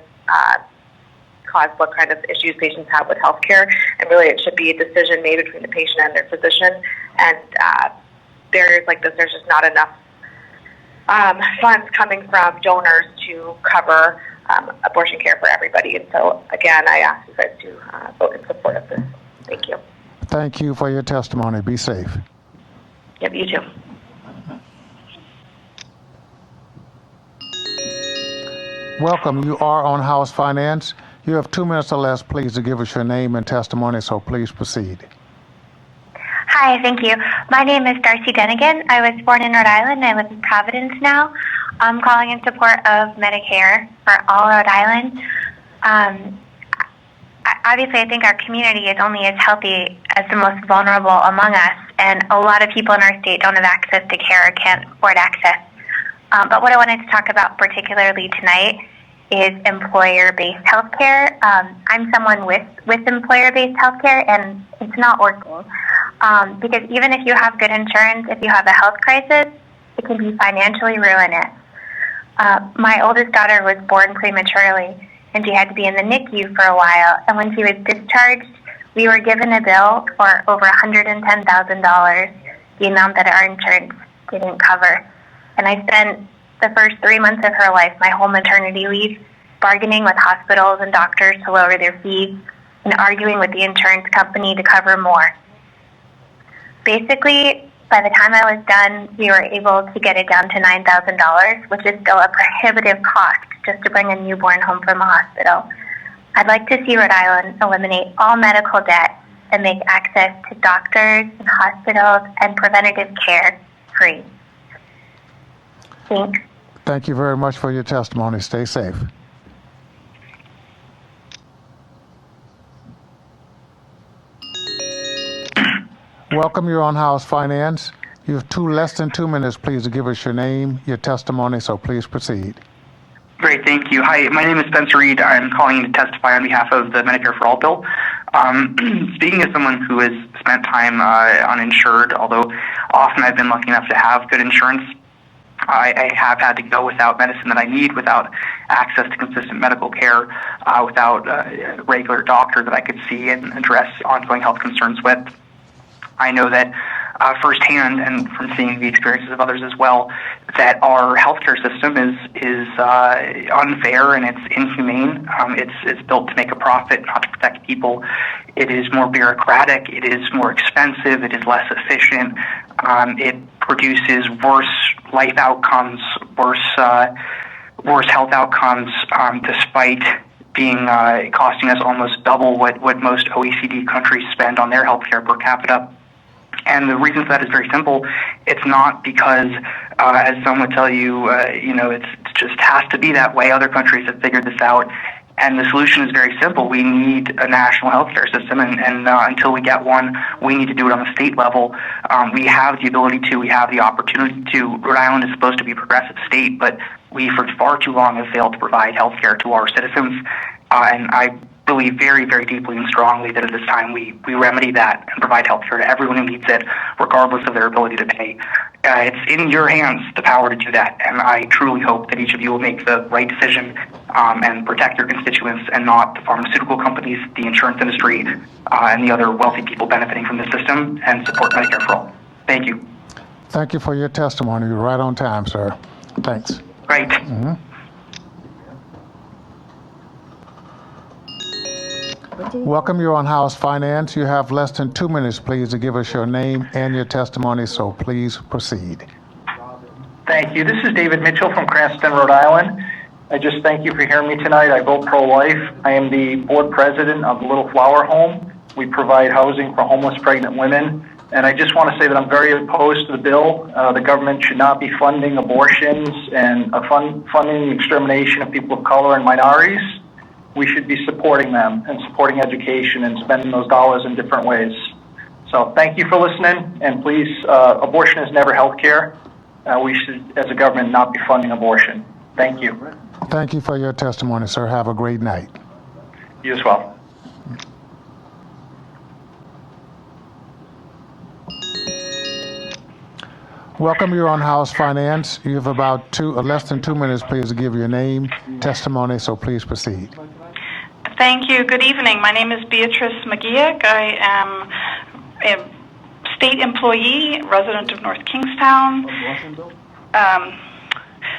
cause what kind of issues patients have with healthcare, and really it should be a decision made between the patient and their physician. And barriers like this, there's just not enough funds coming from donors to cover abortion care for everybody. And so, again, I ask you guys to vote in support of this. Thank you. Thank you for your testimony. Be safe. Yep, you too. Welcome. You are on House Finance. You have 2 minutes or less, please, to give us your name and testimony, so please proceed. Hi, thank you. My name is Darcy Denigan. I was born in Rhode Island. I live in Providence now. I'm calling in support of Medicare for all Rhode Island. Obviously, I think our community is only as healthy as the most vulnerable among us, and a lot of people in our state don't have access to care or can't afford access. But what I wanted to talk about particularly tonight is employer-based health care. I'm someone with employer-based health care, and it's not working. Because even if you have good insurance, if you have a health crisis, it can be financially ruinous. My oldest daughter was born prematurely, and she had to be in the NICU for a while. And when she was discharged, we were given a bill for over $110,000, the amount that our insurance didn't cover. And I spent the first 3 months of her life, my whole maternity leave, bargaining with hospitals and doctors to lower their fees and arguing with the insurance company to cover more. Basically, by the time I was done, we were able to get it down to $9,000, which is still a prohibitive cost just to bring a newborn home from a hospital. I'd like to see Rhode Island eliminate all medical debt and make access to doctors and hospitals and preventative care free. Thanks. Thank you very much for your testimony. Stay safe. Welcome. You're on House Finance. You have less than 2 minutes, please, to give us your name, your testimony, so please proceed. Great, thank you. Hi, my name is Spencer Reed. I'm calling in to testify on behalf of the Medicare for All bill. Speaking as someone who has spent time uninsured, although often I've been lucky enough to have good insurance, I have had to go without medicine that I need, without access to consistent medical care, without a regular doctor that I could see and address ongoing health concerns with. I know that firsthand, and from seeing the experiences of others as well, that our healthcare system is unfair and it's inhumane. It's built to make a profit, not to protect people. It is more bureaucratic. It is more expensive. It is less efficient. It produces worse life outcomes, worse health outcomes, despite being costing us almost double what most OECD countries spend on their healthcare per capita. And the reason for that is very simple. It's not because, as some would tell you, it just has to be that way. Other countries have figured this out. And the solution is very simple. We need a national healthcare system, and until we get one, we need to do it on the state level. We have the ability to, we have the opportunity to. Rhode Island is supposed to be a progressive state, but we for far too long have failed to provide healthcare to our citizens. And I believe very, very deeply and strongly that at this time we remedy that and provide healthcare to everyone who needs it, regardless of their ability to pay. It's in your hands, the power to do that, and I truly hope that each of you will make the right decision and protect your constituents and not the pharmaceutical companies, the insurance industry, and the other wealthy people benefiting from the system, and support Medicare for All. Thank you. Thank you for your testimony. You're right on time, sir. Thanks. Right. Mm-hmm. Welcome. You're on House Finance. You have less than 2 minutes, please, to give us your name and your testimony, so please proceed. Thank you. This is David Mitchell from Cranston, Rhode Island. I just thank you for hearing me tonight. I vote pro-life. I am the board president of the Little Flower Home. We provide housing for homeless pregnant women. And I just want to say that I'm very opposed to the bill. The government should not be funding abortions and funding the extermination of people of color and minorities. We should be supporting them and supporting education and spending those dollars in different ways. So thank you for listening. And please, abortion is never health care. We should, as a government, not be funding abortion. Thank you. Thank you for your testimony, sir. Have a great night. You as well. Welcome. You're on House Finance. You have about less than 2 minutes, please, to give your name, testimony, so please proceed. Thank you. Good evening. My name is Beatrice McGeoch. I am a state employee, resident of North Kingstown,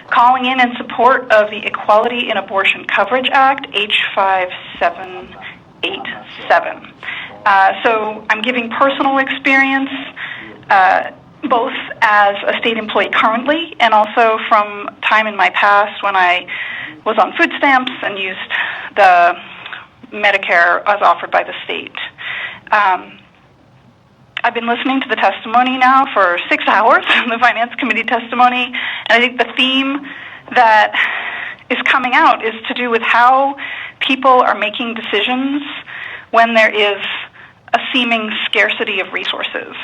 calling in support of the Equality in Abortion Coverage Act, H5787. So I'm giving personal experience, both as a state employee currently and also from time in my past when I was on food stamps and used the Medicare as offered by the state. I've been listening to the testimony now for 6 hours, the Finance Committee testimony, and I think the theme that is coming out is to do with how people are making decisions when there is a seeming scarcity of resources.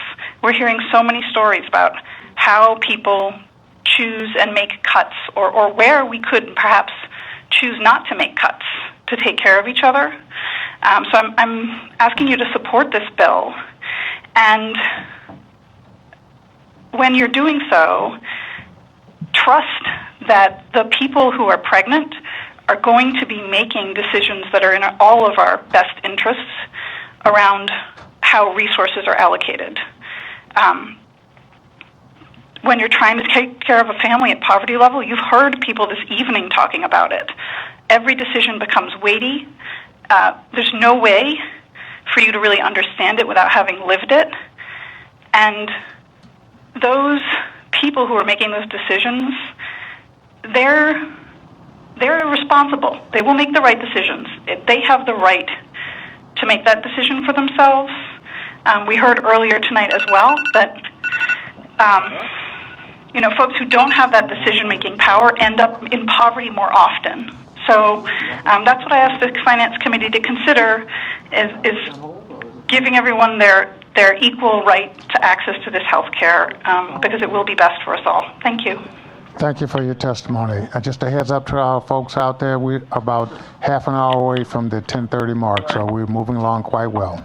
We're hearing so many stories about how people choose and make cuts, or where we could perhaps choose not to make cuts to take care of each other. So I'm asking you to support this bill. And when you're doing so, trust that the people who are pregnant are going to be making decisions that are in all of our best interests around how resources are allocated. When you're trying to take care of a family at poverty level, you've heard people this evening talking about it. Every decision becomes weighty. There's no way for you to really understand it without having lived it. And those people who are making those decisions, they're responsible. They will make the right decisions. They have the right to make that decision for themselves. We heard earlier tonight as well that folks who don't have that decision-making power end up in poverty more often. So that's what I asked the Finance Committee to consider is giving everyone their equal right to access to this health care because it will be best for us all. Thank you. Thank you for your testimony. Just a heads up to our folks out there, we're about half an hour away from the 10:30 mark, so we're moving along quite well.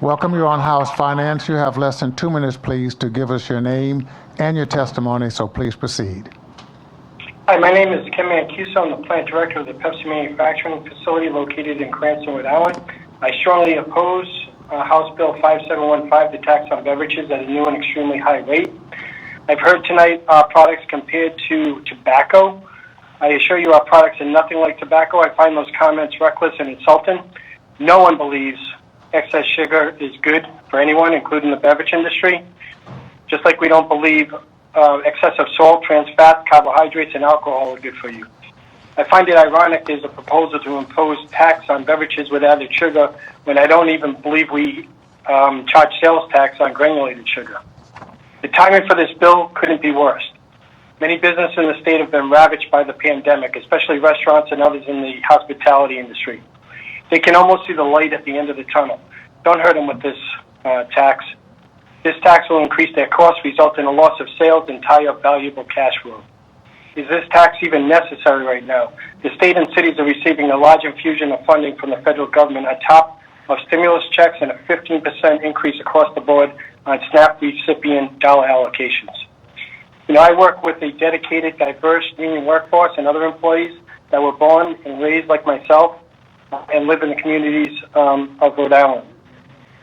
Welcome. You're on House Finance. You have less than 2 minutes, please, to give us your name and your testimony, so please proceed. Hi, my name is Ken Mancuso. I'm the plant director of the Pepsi manufacturing facility located in Cranston, Rhode Island. I strongly oppose House Bill 5715, the tax on beverages at a new and extremely high rate. I've heard tonight our products compared to tobacco. I assure you our products are nothing like tobacco. I find those comments reckless and insulting. No one believes excess sugar is good for anyone, including the beverage industry. Just like we don't believe excessive salt, trans fat, carbohydrates, and alcohol are good for you. I find it ironic there's a proposal to impose tax on beverages with added sugar when I don't even believe we charge sales tax on granulated sugar. The timing for this bill couldn't be worse. Many businesses in the state have been ravaged by the pandemic, especially restaurants and others in the hospitality industry. They can almost see the light at the end of the tunnel. Don't hurt them with this tax. This tax will increase their costs, result in a loss of sales, and tie up valuable cash flow. Is this tax even necessary right now? The state and cities are receiving a large infusion of funding from the federal government on top of stimulus checks and a 15% increase across the board on SNAP recipient dollar allocations. I work with a dedicated, diverse union workforce and other employees that were born and raised like myself and live in the communities of Rhode Island.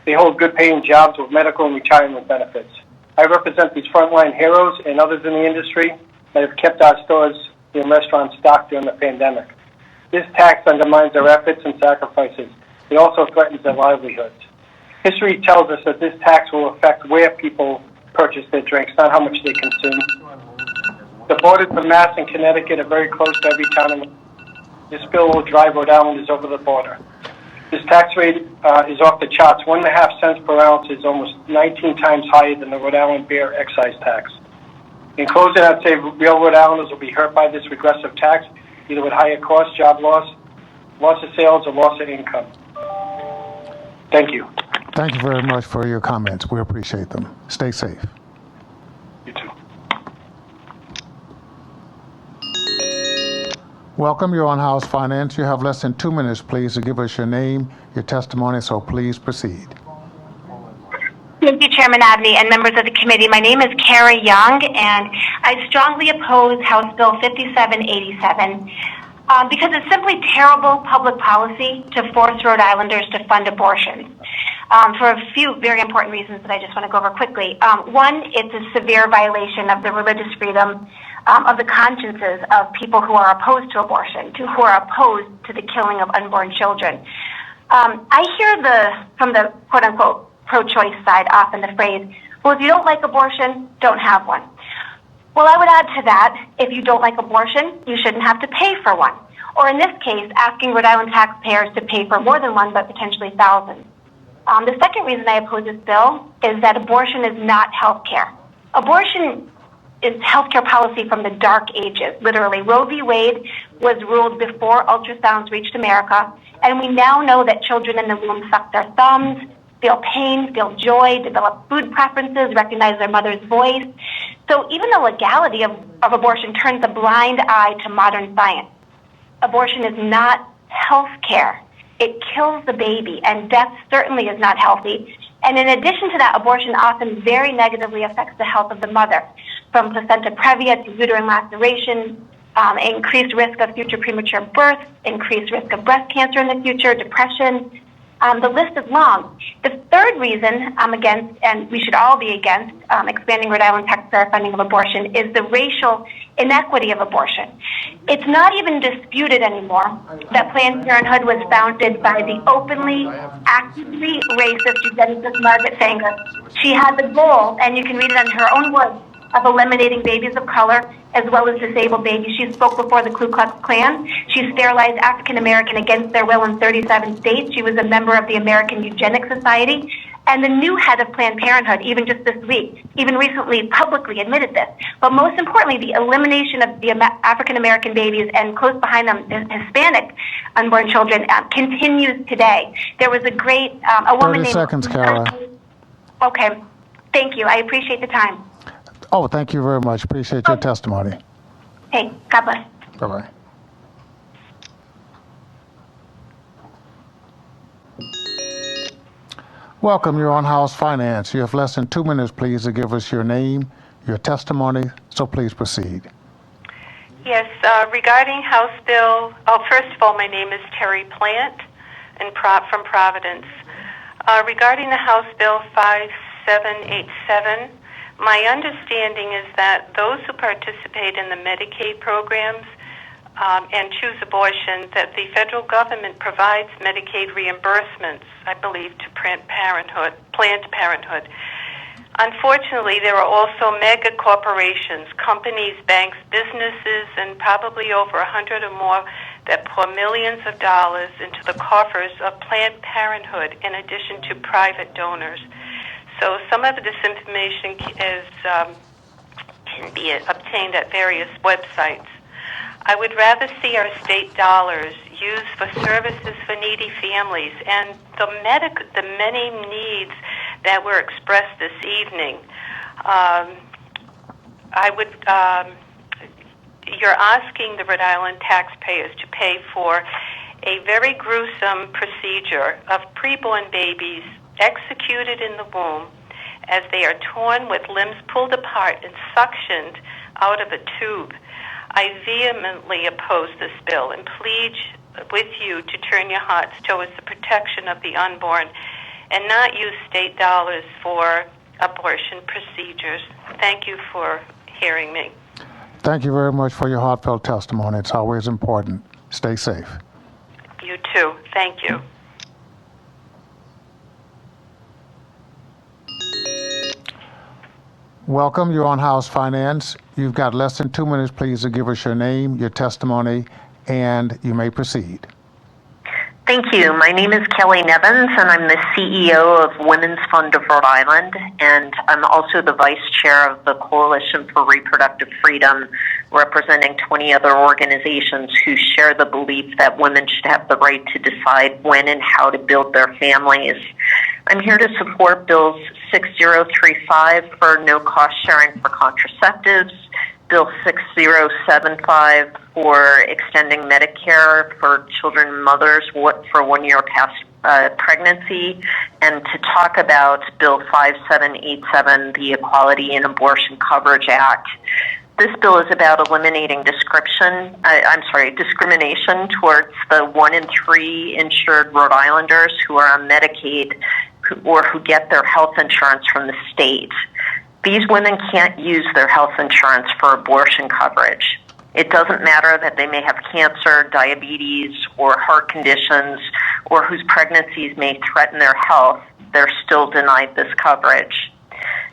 They hold good-paying jobs with medical and retirement benefits. I represent these frontline heroes and others in the industry that have kept our stores and restaurants stocked during the pandemic. This tax undermines their efforts and sacrifices. It also threatens their livelihoods. History tells us that this tax will affect where people purchase their drinks, not how much they consume. The borders of Mass and Connecticut are very close to every town. This bill will drive Rhode Islanders over the border. This tax rate is off the charts. 1.5 cents per ounce is almost 19 times higher than the Rhode Island beer excise tax. In closing, I'd say real Rhode Islanders will be hurt by this regressive tax, either with higher costs, job loss, loss of sales, or loss of income. Thank you. Thank you very much for your comments. We appreciate them. Stay safe. You too. Welcome. You're on House Finance. You have less than 2 minutes, please, to give us your name, your testimony, so please proceed. Thank you, Chairman Abney and members of the committee. My name is Kara Young, and I strongly oppose House Bill 5787 because it's simply terrible public policy to force Rhode Islanders to fund abortions for a few very important reasons that I just want to go over quickly. One, it's a severe violation of the religious freedom of the consciences of people who are opposed to abortion, who are opposed to the killing of unborn children. I hear from the quote-unquote pro-choice side often the phrase, well, if you don't like abortion, don't have one. Well, I would add to that, if you don't like abortion, you shouldn't have to pay for one. Or in this case, asking Rhode Island taxpayers to pay for more than one, but potentially thousands. The second reason I oppose this bill is that abortion is not health care. Abortion is healthcare policy from the dark ages, literally. Roe v. Wade was ruled before ultrasounds reached America, and we now know that children in the womb suck their thumbs, feel pain, feel joy, develop food preferences, recognize their mother's voice. So even the legality of abortion turns a blind eye to modern science. Abortion is not health care. It kills the baby, and death certainly is not healthy. And in addition to that, abortion often very negatively affects the health of the mother, from placenta previa to uterine laceration, increased risk of future premature birth, increased risk of breast cancer in the future, depression. The list is long. The third reason I'm against, and we should all be against, expanding Rhode Island taxpayer funding of abortion is the racial inequity of abortion. It's not even disputed anymore that Planned Parenthood was founded by the openly, actively racist eugenicist Margaret Sanger. She had the goal, and you can read it in her own words, of eliminating babies of color as well as disabled babies. She spoke before the Ku Klux Klan. She sterilized African American against their will in 37 states. She was a member of the American Eugenics Society. And the new head of Planned Parenthood, even just this week, even recently publicly admitted this. But most importantly, the elimination of the African American babies and close behind them, the Hispanic unborn children, continues today. There was a great, a woman 30 named... seconds, Kara. Okay. Thank you. I appreciate the time. Oh, thank you very much. Appreciate your testimony. Hey, God bless. Bye-bye. Welcome. You're on House Finance. You have less than 2 minutes, please, to give us your name, your testimony, so please proceed. Yes, regarding House Bill, first of all, my name is Terry Plant and from Providence. Regarding the House Bill 5787, my understanding is that those who participate in the Medicaid programs and choose abortion, that the federal government provides Medicaid reimbursements, I believe, to Planned Parenthood. Unfortunately, there are also mega corporations, companies, banks, businesses, and probably over 100 or more that pour millions of dollars into the coffers of Planned Parenthood in addition to private donors. So some of this information can be obtained at various websites. I would rather see our state dollars used for services for needy families and the many needs that were expressed this evening. You're asking the Rhode Island taxpayers to pay for a very gruesome procedure of preborn babies executed in the womb as they are torn with limbs pulled apart and suctioned out of a tube. I vehemently oppose this bill and plead with you to turn your hearts towards the protection of the unborn and not use state dollars for abortion procedures. Thank you for hearing me. Thank you very much for your heartfelt testimony. It's always important. Stay safe. You too. Thank you. Welcome. You're on House Finance. You've got less than 2 minutes, please, to give us your name, your testimony, and you may proceed. Thank you. My name is Kelly Nevins, and I'm the CEO of Women's Fund of Rhode Island, and I'm also the vice chair of the Coalition for Reproductive Freedom, representing 20 other organizations who share the belief that women should have the right to decide when and how to build their families. I'm here to support Bills 6035 for no cost sharing for contraceptives, Bill 6075 for extending Medicare for children and mothers for 1 year past pregnancy, and to talk about Bill 5787, the Equality in Abortion Coverage Act. This bill is about eliminating discrimination towards the 1 in 3 insured Rhode Islanders who are on Medicaid or who get their health insurance from the state. These women can't use their health insurance for abortion coverage. It doesn't matter that they may have cancer, diabetes, or heart conditions, or whose pregnancies may threaten their health, they're still denied this coverage.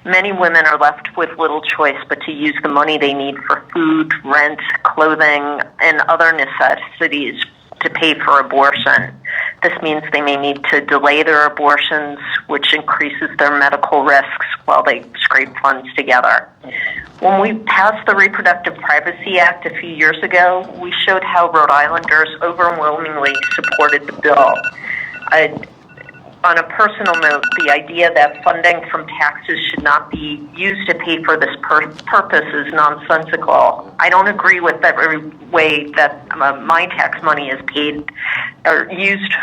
Many women are left with little choice but to use the money they need for food, rent, clothing, and other necessities to pay for abortion. This means they may need to delay their abortions, which increases their medical risks while they scrape funds together. When we passed the Reproductive Privacy Act a few years ago, we showed how Rhode Islanders overwhelmingly supported the bill. On a personal note, the idea that funding from taxes should not be used to pay for this purpose is nonsensical. I don't agree with every way that my tax money is paid or used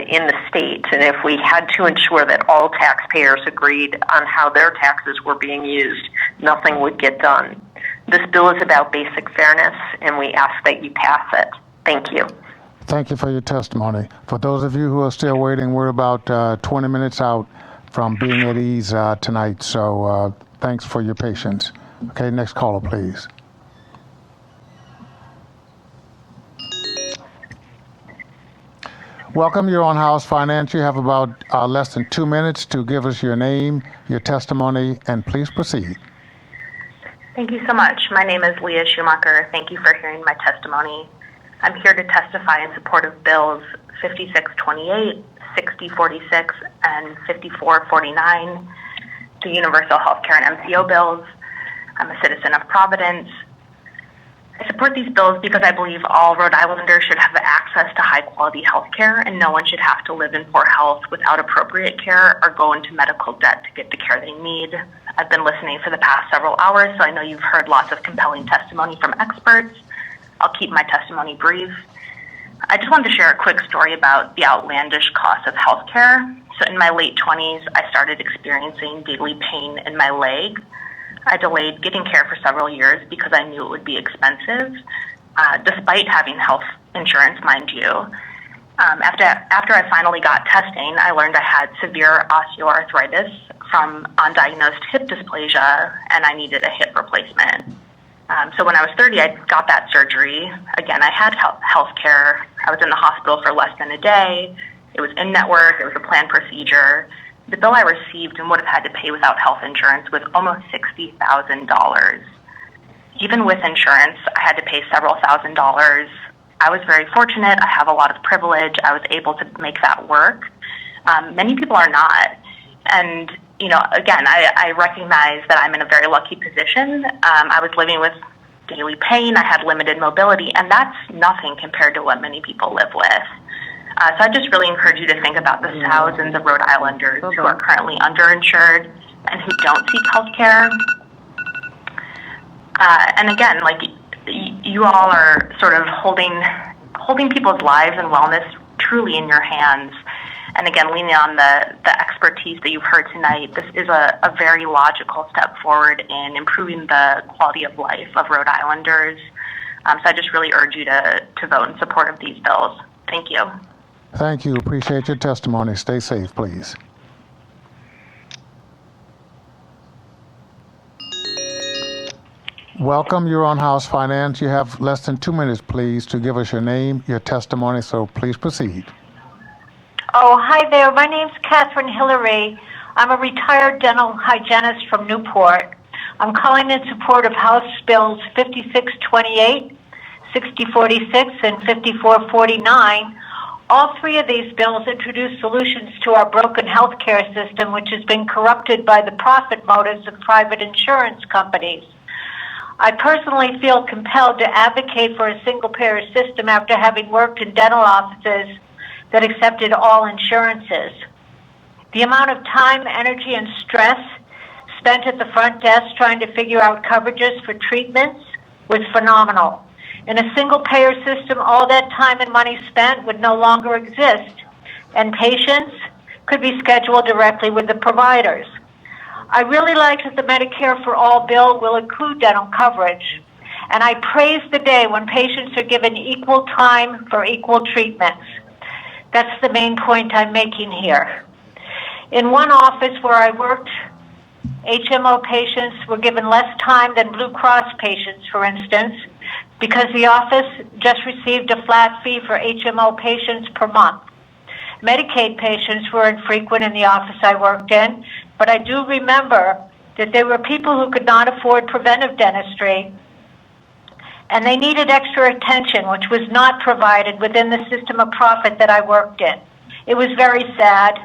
in the state. And if we had to ensure that all taxpayers agreed on how their taxes were being used, nothing would get done. This bill is about basic fairness, and we ask that you pass it. Thank you. Thank you for your testimony. For those of you who are still waiting, we're about 20 minutes out from being at ease tonight, so thanks for your patience. Okay, next caller, please. Welcome, you're on House Finance. You have about less than 2 minutes to give us your name, your testimony, and please proceed. Thank you so much. My name is Leah Schumacher. Thank you for hearing my testimony. I'm here to testify in support of Bills 5628, 6046, and 5449, the Universal Healthcare and MCO bills. I'm a citizen of Providence. I support these bills because I believe all Rhode Islanders should have access to high-quality health care, and no one should have to live in poor health without appropriate care or go into medical debt to get the care they need. I've been listening for the past several hours, so I know you've heard lots of compelling testimony from experts. I'll keep my testimony brief. I just wanted to share a quick story about the outlandish cost of healthcare. So in my late 20s, I started experiencing daily pain in my leg. I delayed getting care for several years because I knew it would be expensive, despite having health insurance, mind you. After I finally got testing, I learned I had severe osteoarthritis from undiagnosed hip dysplasia, and I needed a hip replacement. So when I was 30, I got that surgery. Again, I had health care. I was in the hospital for less than a day. It was in-network. It was a planned procedure. The bill I received and would have had to pay without health insurance was almost $60,000. Even with insurance, I had to pay several $1,000s. I was very fortunate. I have a lot of privilege. I was able to make that work. Many people are not. And you know, again, I recognize that I'm in a very lucky position. I was living with daily pain. I had limited mobility, and that's nothing compared to what many people live with. So I just really encourage you to think about the thousands of Rhode Islanders who are currently underinsured and who don't seek health care. And again, like you all are sort of holding people's lives and wellness truly in your hands. And again, leaning on the expertise that you've heard tonight, this is a very logical step forward in improving the quality of life of Rhode Islanders. So I just really urge you to vote in support of these bills. Thank you. Thank you. Appreciate your testimony. Stay safe, please. Welcome. You're on House Finance. You have less than 2 minutes, please, to give us your name, your testimony, so please proceed. Oh, hi there. My name's Catherine Hillary. I'm a retired dental hygienist from Newport. I'm calling in support of House Bills 5628, 6046, and 5449. All three of these bills introduce solutions to our broken healthcare system, which has been corrupted by the profit motives of private insurance companies. I personally feel compelled to advocate for a single-payer system after having worked in dental offices that accepted all insurances. The amount of time, energy, and stress spent at the front desk trying to figure out coverages for treatments was phenomenal. In a single-payer system, all that time and money spent would no longer exist, and patients could be scheduled directly with the providers. I really like that the Medicare for All bill will include dental coverage, and I praise the day when patients are given equal time for equal treatments. That's the main point I'm making here. In one office where I worked, HMO patients were given less time than Blue Cross patients, for instance, because the office just received a flat fee for HMO patients per month. Medicaid patients were infrequent in the office I worked in, but I do remember that there were people who could not afford preventive dentistry, and they needed extra attention, which was not provided within the system of profit that I worked in. It was very sad.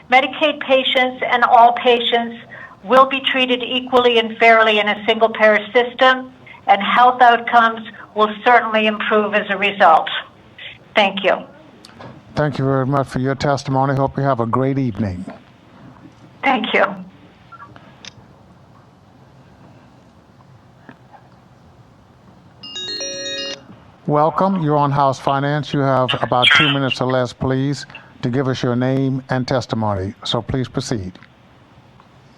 Medicaid patients and all patients will be treated equally and fairly in a single-payer system, and health outcomes will certainly improve as a result. Thank you. Thank you very much for your testimony. Hope you have a great evening. Thank you. Welcome. You're on House Finance. You have about 2 minutes or less, please, to give us your name and testimony. So please proceed.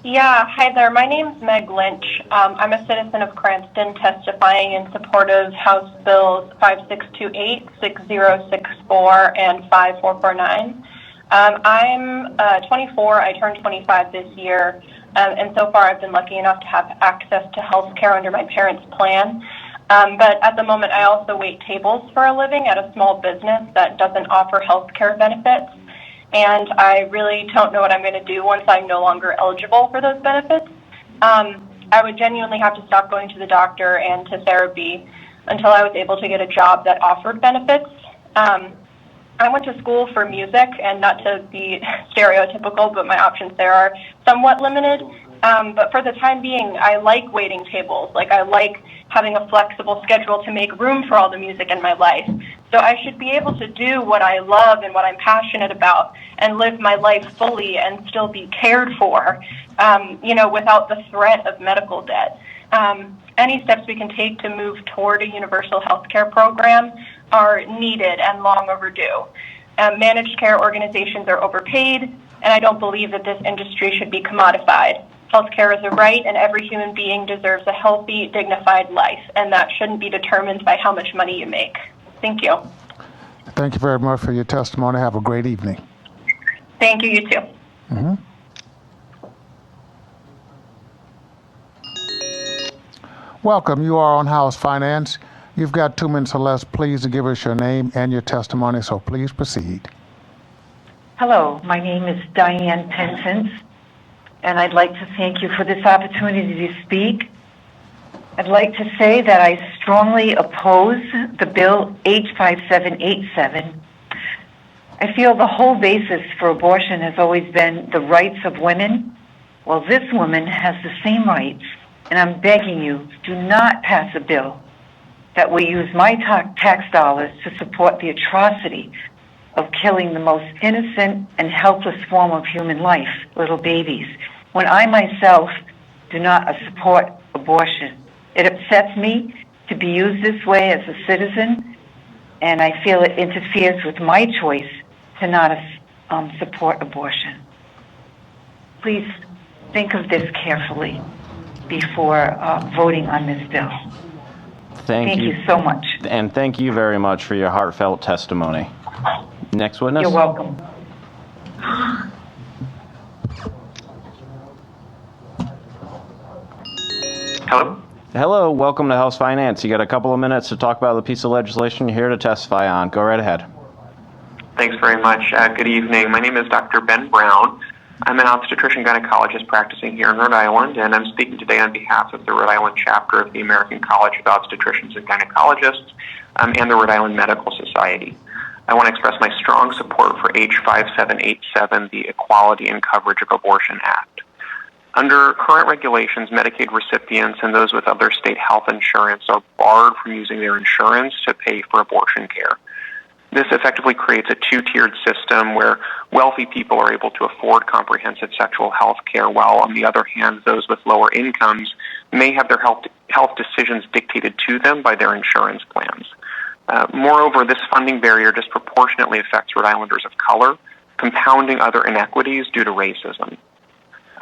Yeah, hi there. My name's Meg Lynch. I'm a citizen of Cranston testifying in support of House Bills 5628, 6064, and 5449. I'm 24. I turned 25 this year, and so far I've been lucky enough to have access to health care under my parents' plan. But at the moment, I also wait tables for a living at a small business that doesn't offer health care benefits. And I really don't know what I'm going to do once I'm no longer eligible for those benefits. I would genuinely have to stop going to the doctor and to therapy until I was able to get a job that offered benefits. I went to school for music, and not to be stereotypical, but my options there are somewhat limited. But for the time being, I like waiting tables. Like, I like having a flexible schedule to make room for all the music in my life. So I should be able to do what I love and what I'm passionate about and live my life fully and still be cared for, without the threat of medical debt. Any steps we can take to move toward a universal health care program are needed and long overdue. Managed care organizations are overpaid, and I don't believe that this industry should be commodified. Healthcare is a right, and every human being deserves a healthy, dignified life, and that shouldn't be determined by how much money you make. Thank you. Thank you very much for your testimony. Have a great evening. Thank you, you too. Mm-hmm. Welcome. You are on House Finance. You've got 2 minutes or less, please, to give us your name and your testimony, so please proceed. Hello, my name is Diane Pensance, and I'd like to thank you for this opportunity to speak. I'd like to say that I strongly oppose the bill H5787. I feel the whole basis for abortion has always been the rights of women. Well, this woman has the same rights, and I'm begging you, do not pass a bill that will use my tax dollars to support the atrocity of killing the most innocent and helpless form of human life, little babies, when I myself do not support abortion. It upsets me to be used this way as a citizen, and I feel it interferes with my choice to not support abortion. Please think of this carefully before voting on this bill. Thank you so much. And thank you very much for your heartfelt testimony. Next witness. You're welcome. Hello? Hello, welcome to House Finance. You got a couple of minutes to talk about the piece of legislation you're here to testify on. Go right ahead. Thanks very much. Good evening. My name is Dr. Ben Brown. I'm an obstetrician gynecologist practicing here in Rhode Island, and I'm speaking today on behalf of the Rhode Island chapter of the American College of Obstetricians and Gynecologists and the Rhode Island Medical Society. I want to express my strong support for H5787, the Equality and Coverage of Abortion Act. Under current regulations, Medicaid recipients and those with other state health insurance are barred from using their insurance to pay for abortion care. This effectively creates a two-tiered system where wealthy people are able to afford comprehensive sexual health care, while on the other hand, those with lower incomes may have their health decisions dictated to them by their insurance plans. Moreover, this funding barrier disproportionately affects Rhode Islanders of color, compounding other inequities due to racism.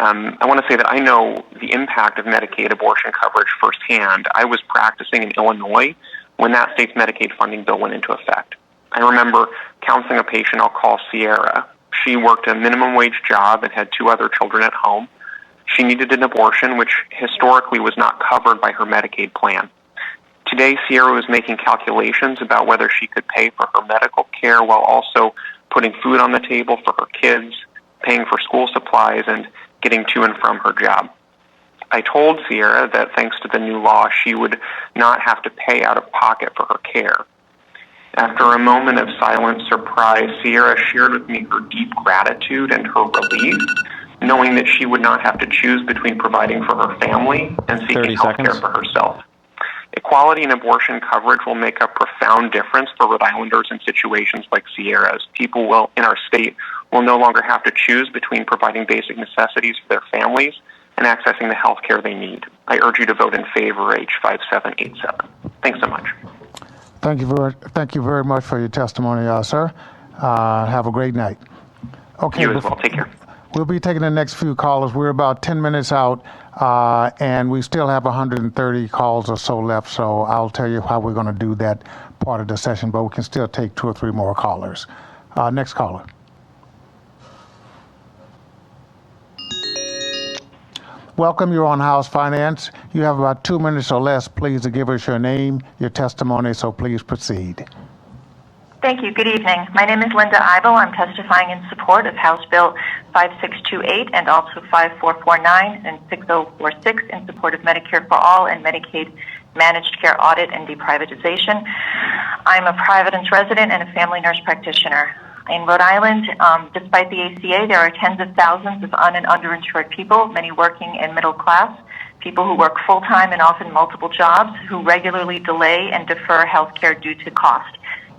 I want to say that I know the impact of Medicaid abortion coverage firsthand. I was practicing in Illinois when that state's Medicaid funding bill went into effect. I remember counseling a patient I'll call Sierra. She worked a minimum wage job and had 2 other children at home. She needed an abortion, which historically was not covered by her Medicaid plan. Today, Sierra was making calculations about whether she could pay for her medical care while also putting food on the table for her kids, paying for school supplies, and getting to and from her job. I told Sierra that thanks to the new law, she would not have to pay out of pocket for her care. After a moment of silent surprise, Sierra shared with me her deep gratitude and her relief, knowing that she would not have to choose between providing for her family and seeking health care for herself. Equality in abortion coverage will make a profound difference for Rhode Islanders in situations like Sierra's. People in our state will no longer have to choose between providing basic necessities for their families and accessing the health care they need. I urge you to vote in favor of H5787. Thanks so much. Thank you very much for your testimony, sir. Have a great night. Okay. You as well. Take care. We'll be taking the next few callers. We're about 10 minutes out, and we still have 130 calls or so left, so I'll tell you how we're going to do that part of the session, but we can still take 2 or 3 more callers. Next caller. Welcome, you're on House Finance. You have about 2 minutes or less, please, to give us your name, your testimony, so please proceed. Thank you. Good evening. My name is Linda Ibo. I'm testifying in support of House Bill 5628 and also 5449 and 6046 in support of Medicare for All and Medicaid managed care audit and deprivatization. I'm a Providence resident and a family nurse practitioner. In Rhode Island, despite the ACA, there are tens of thousands of un- and underinsured people, many working in middle class, people who work full-time and often multiple jobs, who regularly delay and defer health care due to cost.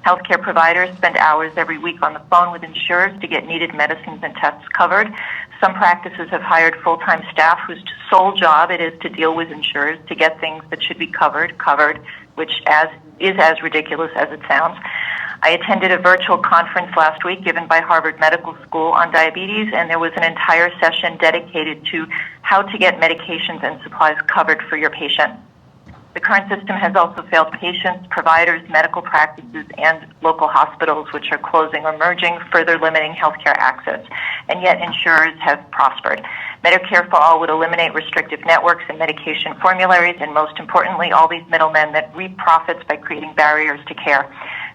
Healthcare providers spend hours every week on the phone with insurers to get needed medicines and tests covered. Some practices have hired full-time staff whose sole job it is to deal with insurers to get things that should be covered, which is as ridiculous as it sounds. I attended a virtual conference last week given by Harvard Medical School on diabetes, and there was an entire session dedicated to how to get medications and supplies covered for your patient. The current system has also failed patients, providers, medical practices, and local hospitals, which are closing or merging, further limiting healthcare access. And yet insurers have prospered. Medicare for All would eliminate restrictive networks and medication formularies, and most importantly, all these middlemen that reap profits by creating barriers to care.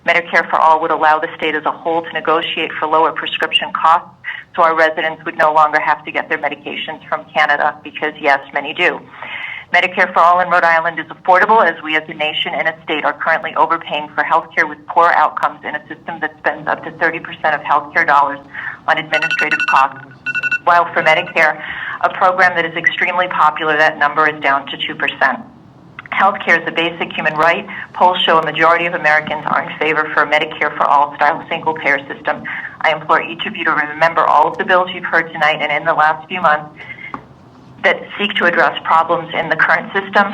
Medicare for All would allow the state as a whole to negotiate for lower prescription costs, so our residents would no longer have to get their medications from Canada, because yes, many do. Medicare for All in Rhode Island is affordable, as we as a nation and a state are currently overpaying for health care with poor outcomes in a system that spends up to 30% of health care dollars on administrative costs. While for Medicare, a program that is extremely popular, that number is down to 2%. Healthcare is a basic human right. Polls show a majority of Americans are in favor for a Medicare for All style single-payer system. I implore each of you to remember all of the bills you've heard tonight and in the last few months that seek to address problems in the current system.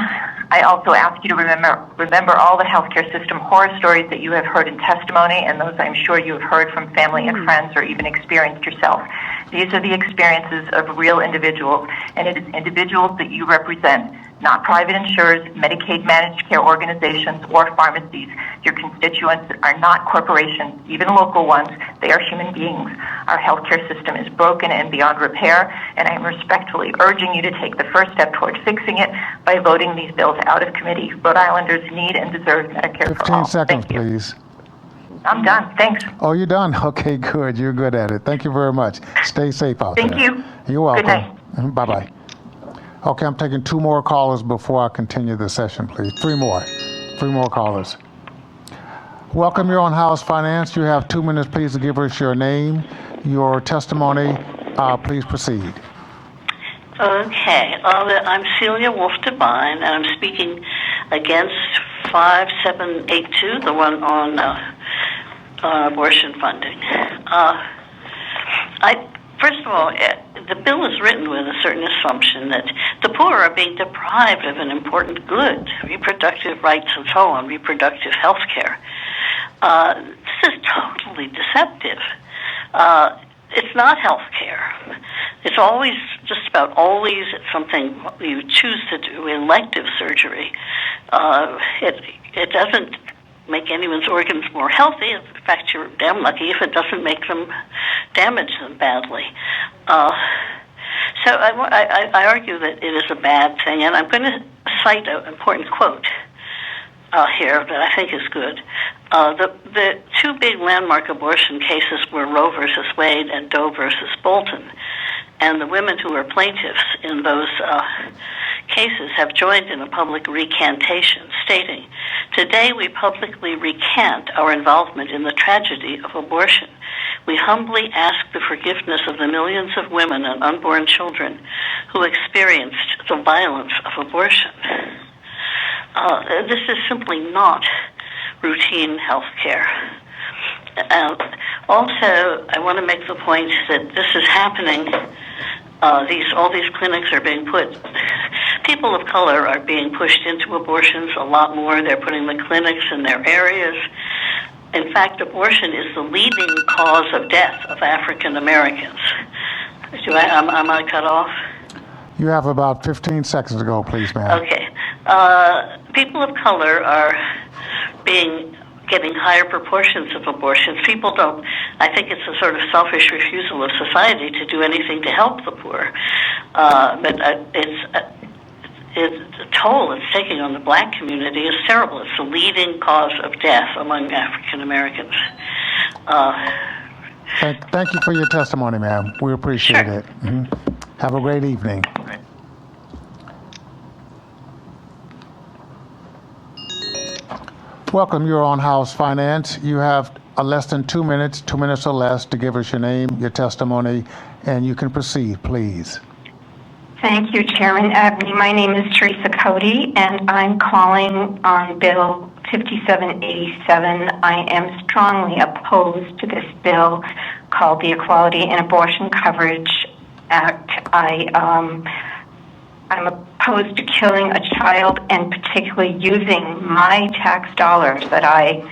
I also ask you to remember all the healthcare system horror stories that you have heard in testimony, and those I'm sure you have heard from family and friends or even experienced yourself. These are the experiences of real individuals, and it is individuals that you represent, not private insurers, Medicaid managed care organizations, or pharmacies. Your constituents are not corporations, even local ones. They are human beings. Our healthcare system is broken and beyond repair, and I am respectfully urging you to take the first step toward fixing it by voting these bills out of committee. Rhode Islanders need and deserve Medicare for all. 15 seconds, please. I'm done. Thanks. Oh, you're done? Okay, good. You're good at it. Thank you very much. Stay safe out there. Thank you. You're welcome. Good night. Bye-bye. Okay, I'm taking 2 more callers before I continue the session, please. 3 more. 3 more callers. Welcome, you're on House Finance. You have 2 minutes, please, to give us your name, your testimony. Please proceed. Okay. I'm Celia Wolf Devine, and I'm speaking against 5782, the one on abortion funding. First of all, the bill is written with a certain assumption that the poor are being deprived of an important good, reproductive rights and so on, reproductive health care. This is totally deceptive. It's not health care. It's always, just about always, something you choose to do, elective surgery. It doesn't make anyone's organs more healthy. In fact, you're damn lucky if it doesn't make them damage them badly. So I argue that it is a bad thing, and I'm going to cite an important quote here that I think is good. The 2 big landmark abortion cases were Roe versus Wade and Doe versus Bolton, and the women who were plaintiffs in those cases have joined in a public recantation, stating, "Today we publicly recant our involvement in the tragedy of abortion. We humbly ask the forgiveness of the millions of women and unborn children who experienced the violence of abortion." This is simply not routine health care. Also, I want to make the point that this is happening. All these clinics are being people of color are being pushed into abortions a lot more. They're putting the clinics in their areas. In fact, abortion is the leading cause of death of African Americans. Am I cut off? You have about 15 seconds to go, please, ma'am. Okay. People of color are getting higher proportions of abortions. People don't, I think it's a sort of selfish refusal of society to do anything to help the poor. But the toll it's taking on the black community is terrible. It's the leading cause of death among African Americans. Thank you for your testimony, ma'am. We appreciate it. Mm-hmm. Have a great evening. Welcome, you're on House Finance. You have less than 2 minutes, 2 minutes or less, to give us your name, your testimony, and you can proceed, please. Thank you, Chairman Abney. My name is Teresa Cody, and I'm calling on Bill 5787. I am strongly opposed to this bill called the Equality in Abortion Coverage Act. I'm opposed to killing a child and particularly using my tax dollars that I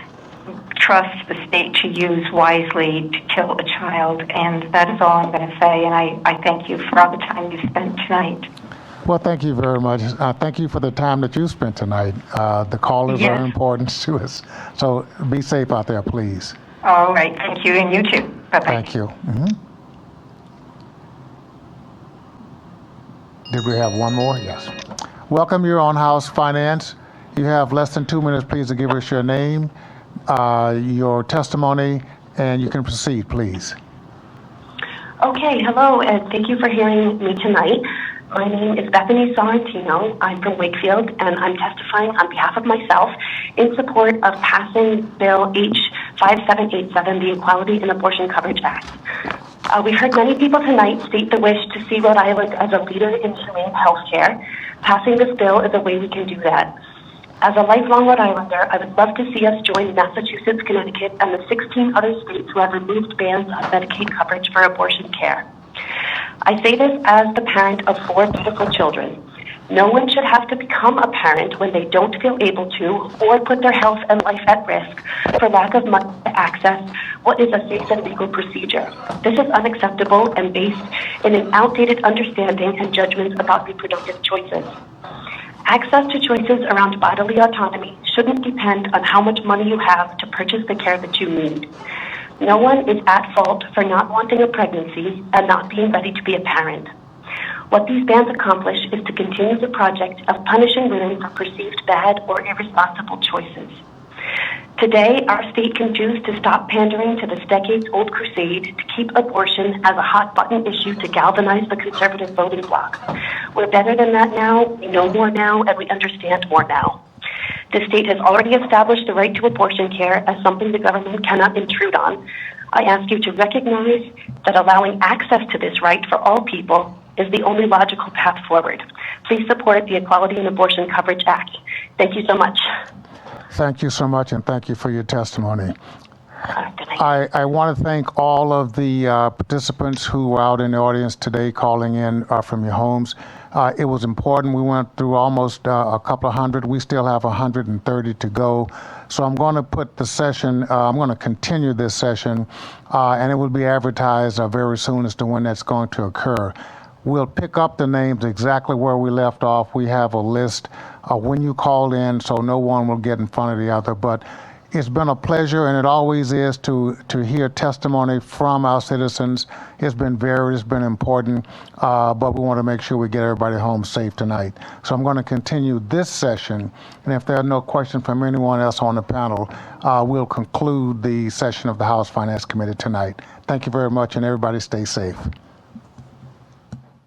trust the state to use wisely to kill a child. And that is all I'm going to say. And I thank you for all the time you spent tonight. Well, thank you very much. Thank you for the time that you spent tonight. The call is very important to us. So be safe out there, please. All right. Thank you. And you too. Bye-bye. Thank you. Mm-hmm. Did we have one more? Yes. Welcome, you're on House Finance. You have less than 2 minutes, please, to give us your name, your testimony, and you can proceed, please. Okay, hello, and thank you for hearing me tonight. My name is Bethany Sorrentino. I'm from Wakefield, and I'm testifying on behalf of myself in support of passing Bill H5787, the Equality in Abortion Coverage Act. We've heard many people tonight state the wish to see Rhode Island as a leader in humane health care. Passing this bill is a way we can do that. As a lifelong Rhode Islander, I would love to see us join Massachusetts, Connecticut, and the 16 other states who have removed bans on Medicaid coverage for abortion care. I say this as the parent of 4 beautiful children. No one should have to become a parent when they don't feel able to or put their health and life at risk for lack of money to access what is a safe and legal procedure. This is unacceptable and based in an outdated understanding and judgments about reproductive choices. Access to choices around bodily autonomy shouldn't depend on how much money you have to purchase the care that you need. No one is at fault for not wanting a pregnancy and not being ready to be a parent. What these bans accomplish is to continue the project of punishing women for perceived bad or irresponsible choices. Today, our state can choose to stop pandering to this decades-old crusade to keep abortion as a hot-button issue to galvanize the conservative voting bloc. We're better than that now, we know more now, and we understand more now. The state has already established the right to abortion care as something the government cannot intrude on. I ask you to recognize that allowing access to this right for all people is the only logical path forward. Please support the Equality and Abortion Coverage Act. Thank you so much. Thank you so much, and thank you for your testimony. I want to thank all of the participants who were out in the audience today calling in from your homes. It was important. We went through almost a couple of hundred. We still have 130 to go. So I'm going to put the session, I'm going to continue this session, and it will be advertised very soon as to when that's going to occur. We'll pick up the names exactly where we left off. We have a list when you call in, so no one will get in front of the other. But it's been a pleasure, and it always is, to hear testimony from our citizens. It's been varied, it's been important, but we want to make sure we get everybody home safe tonight. So I'm going to continue this session, and if there are no questions from anyone else on the panel, we'll conclude the session of the House Finance Committee tonight. Thank you very much, and everybody stay safe.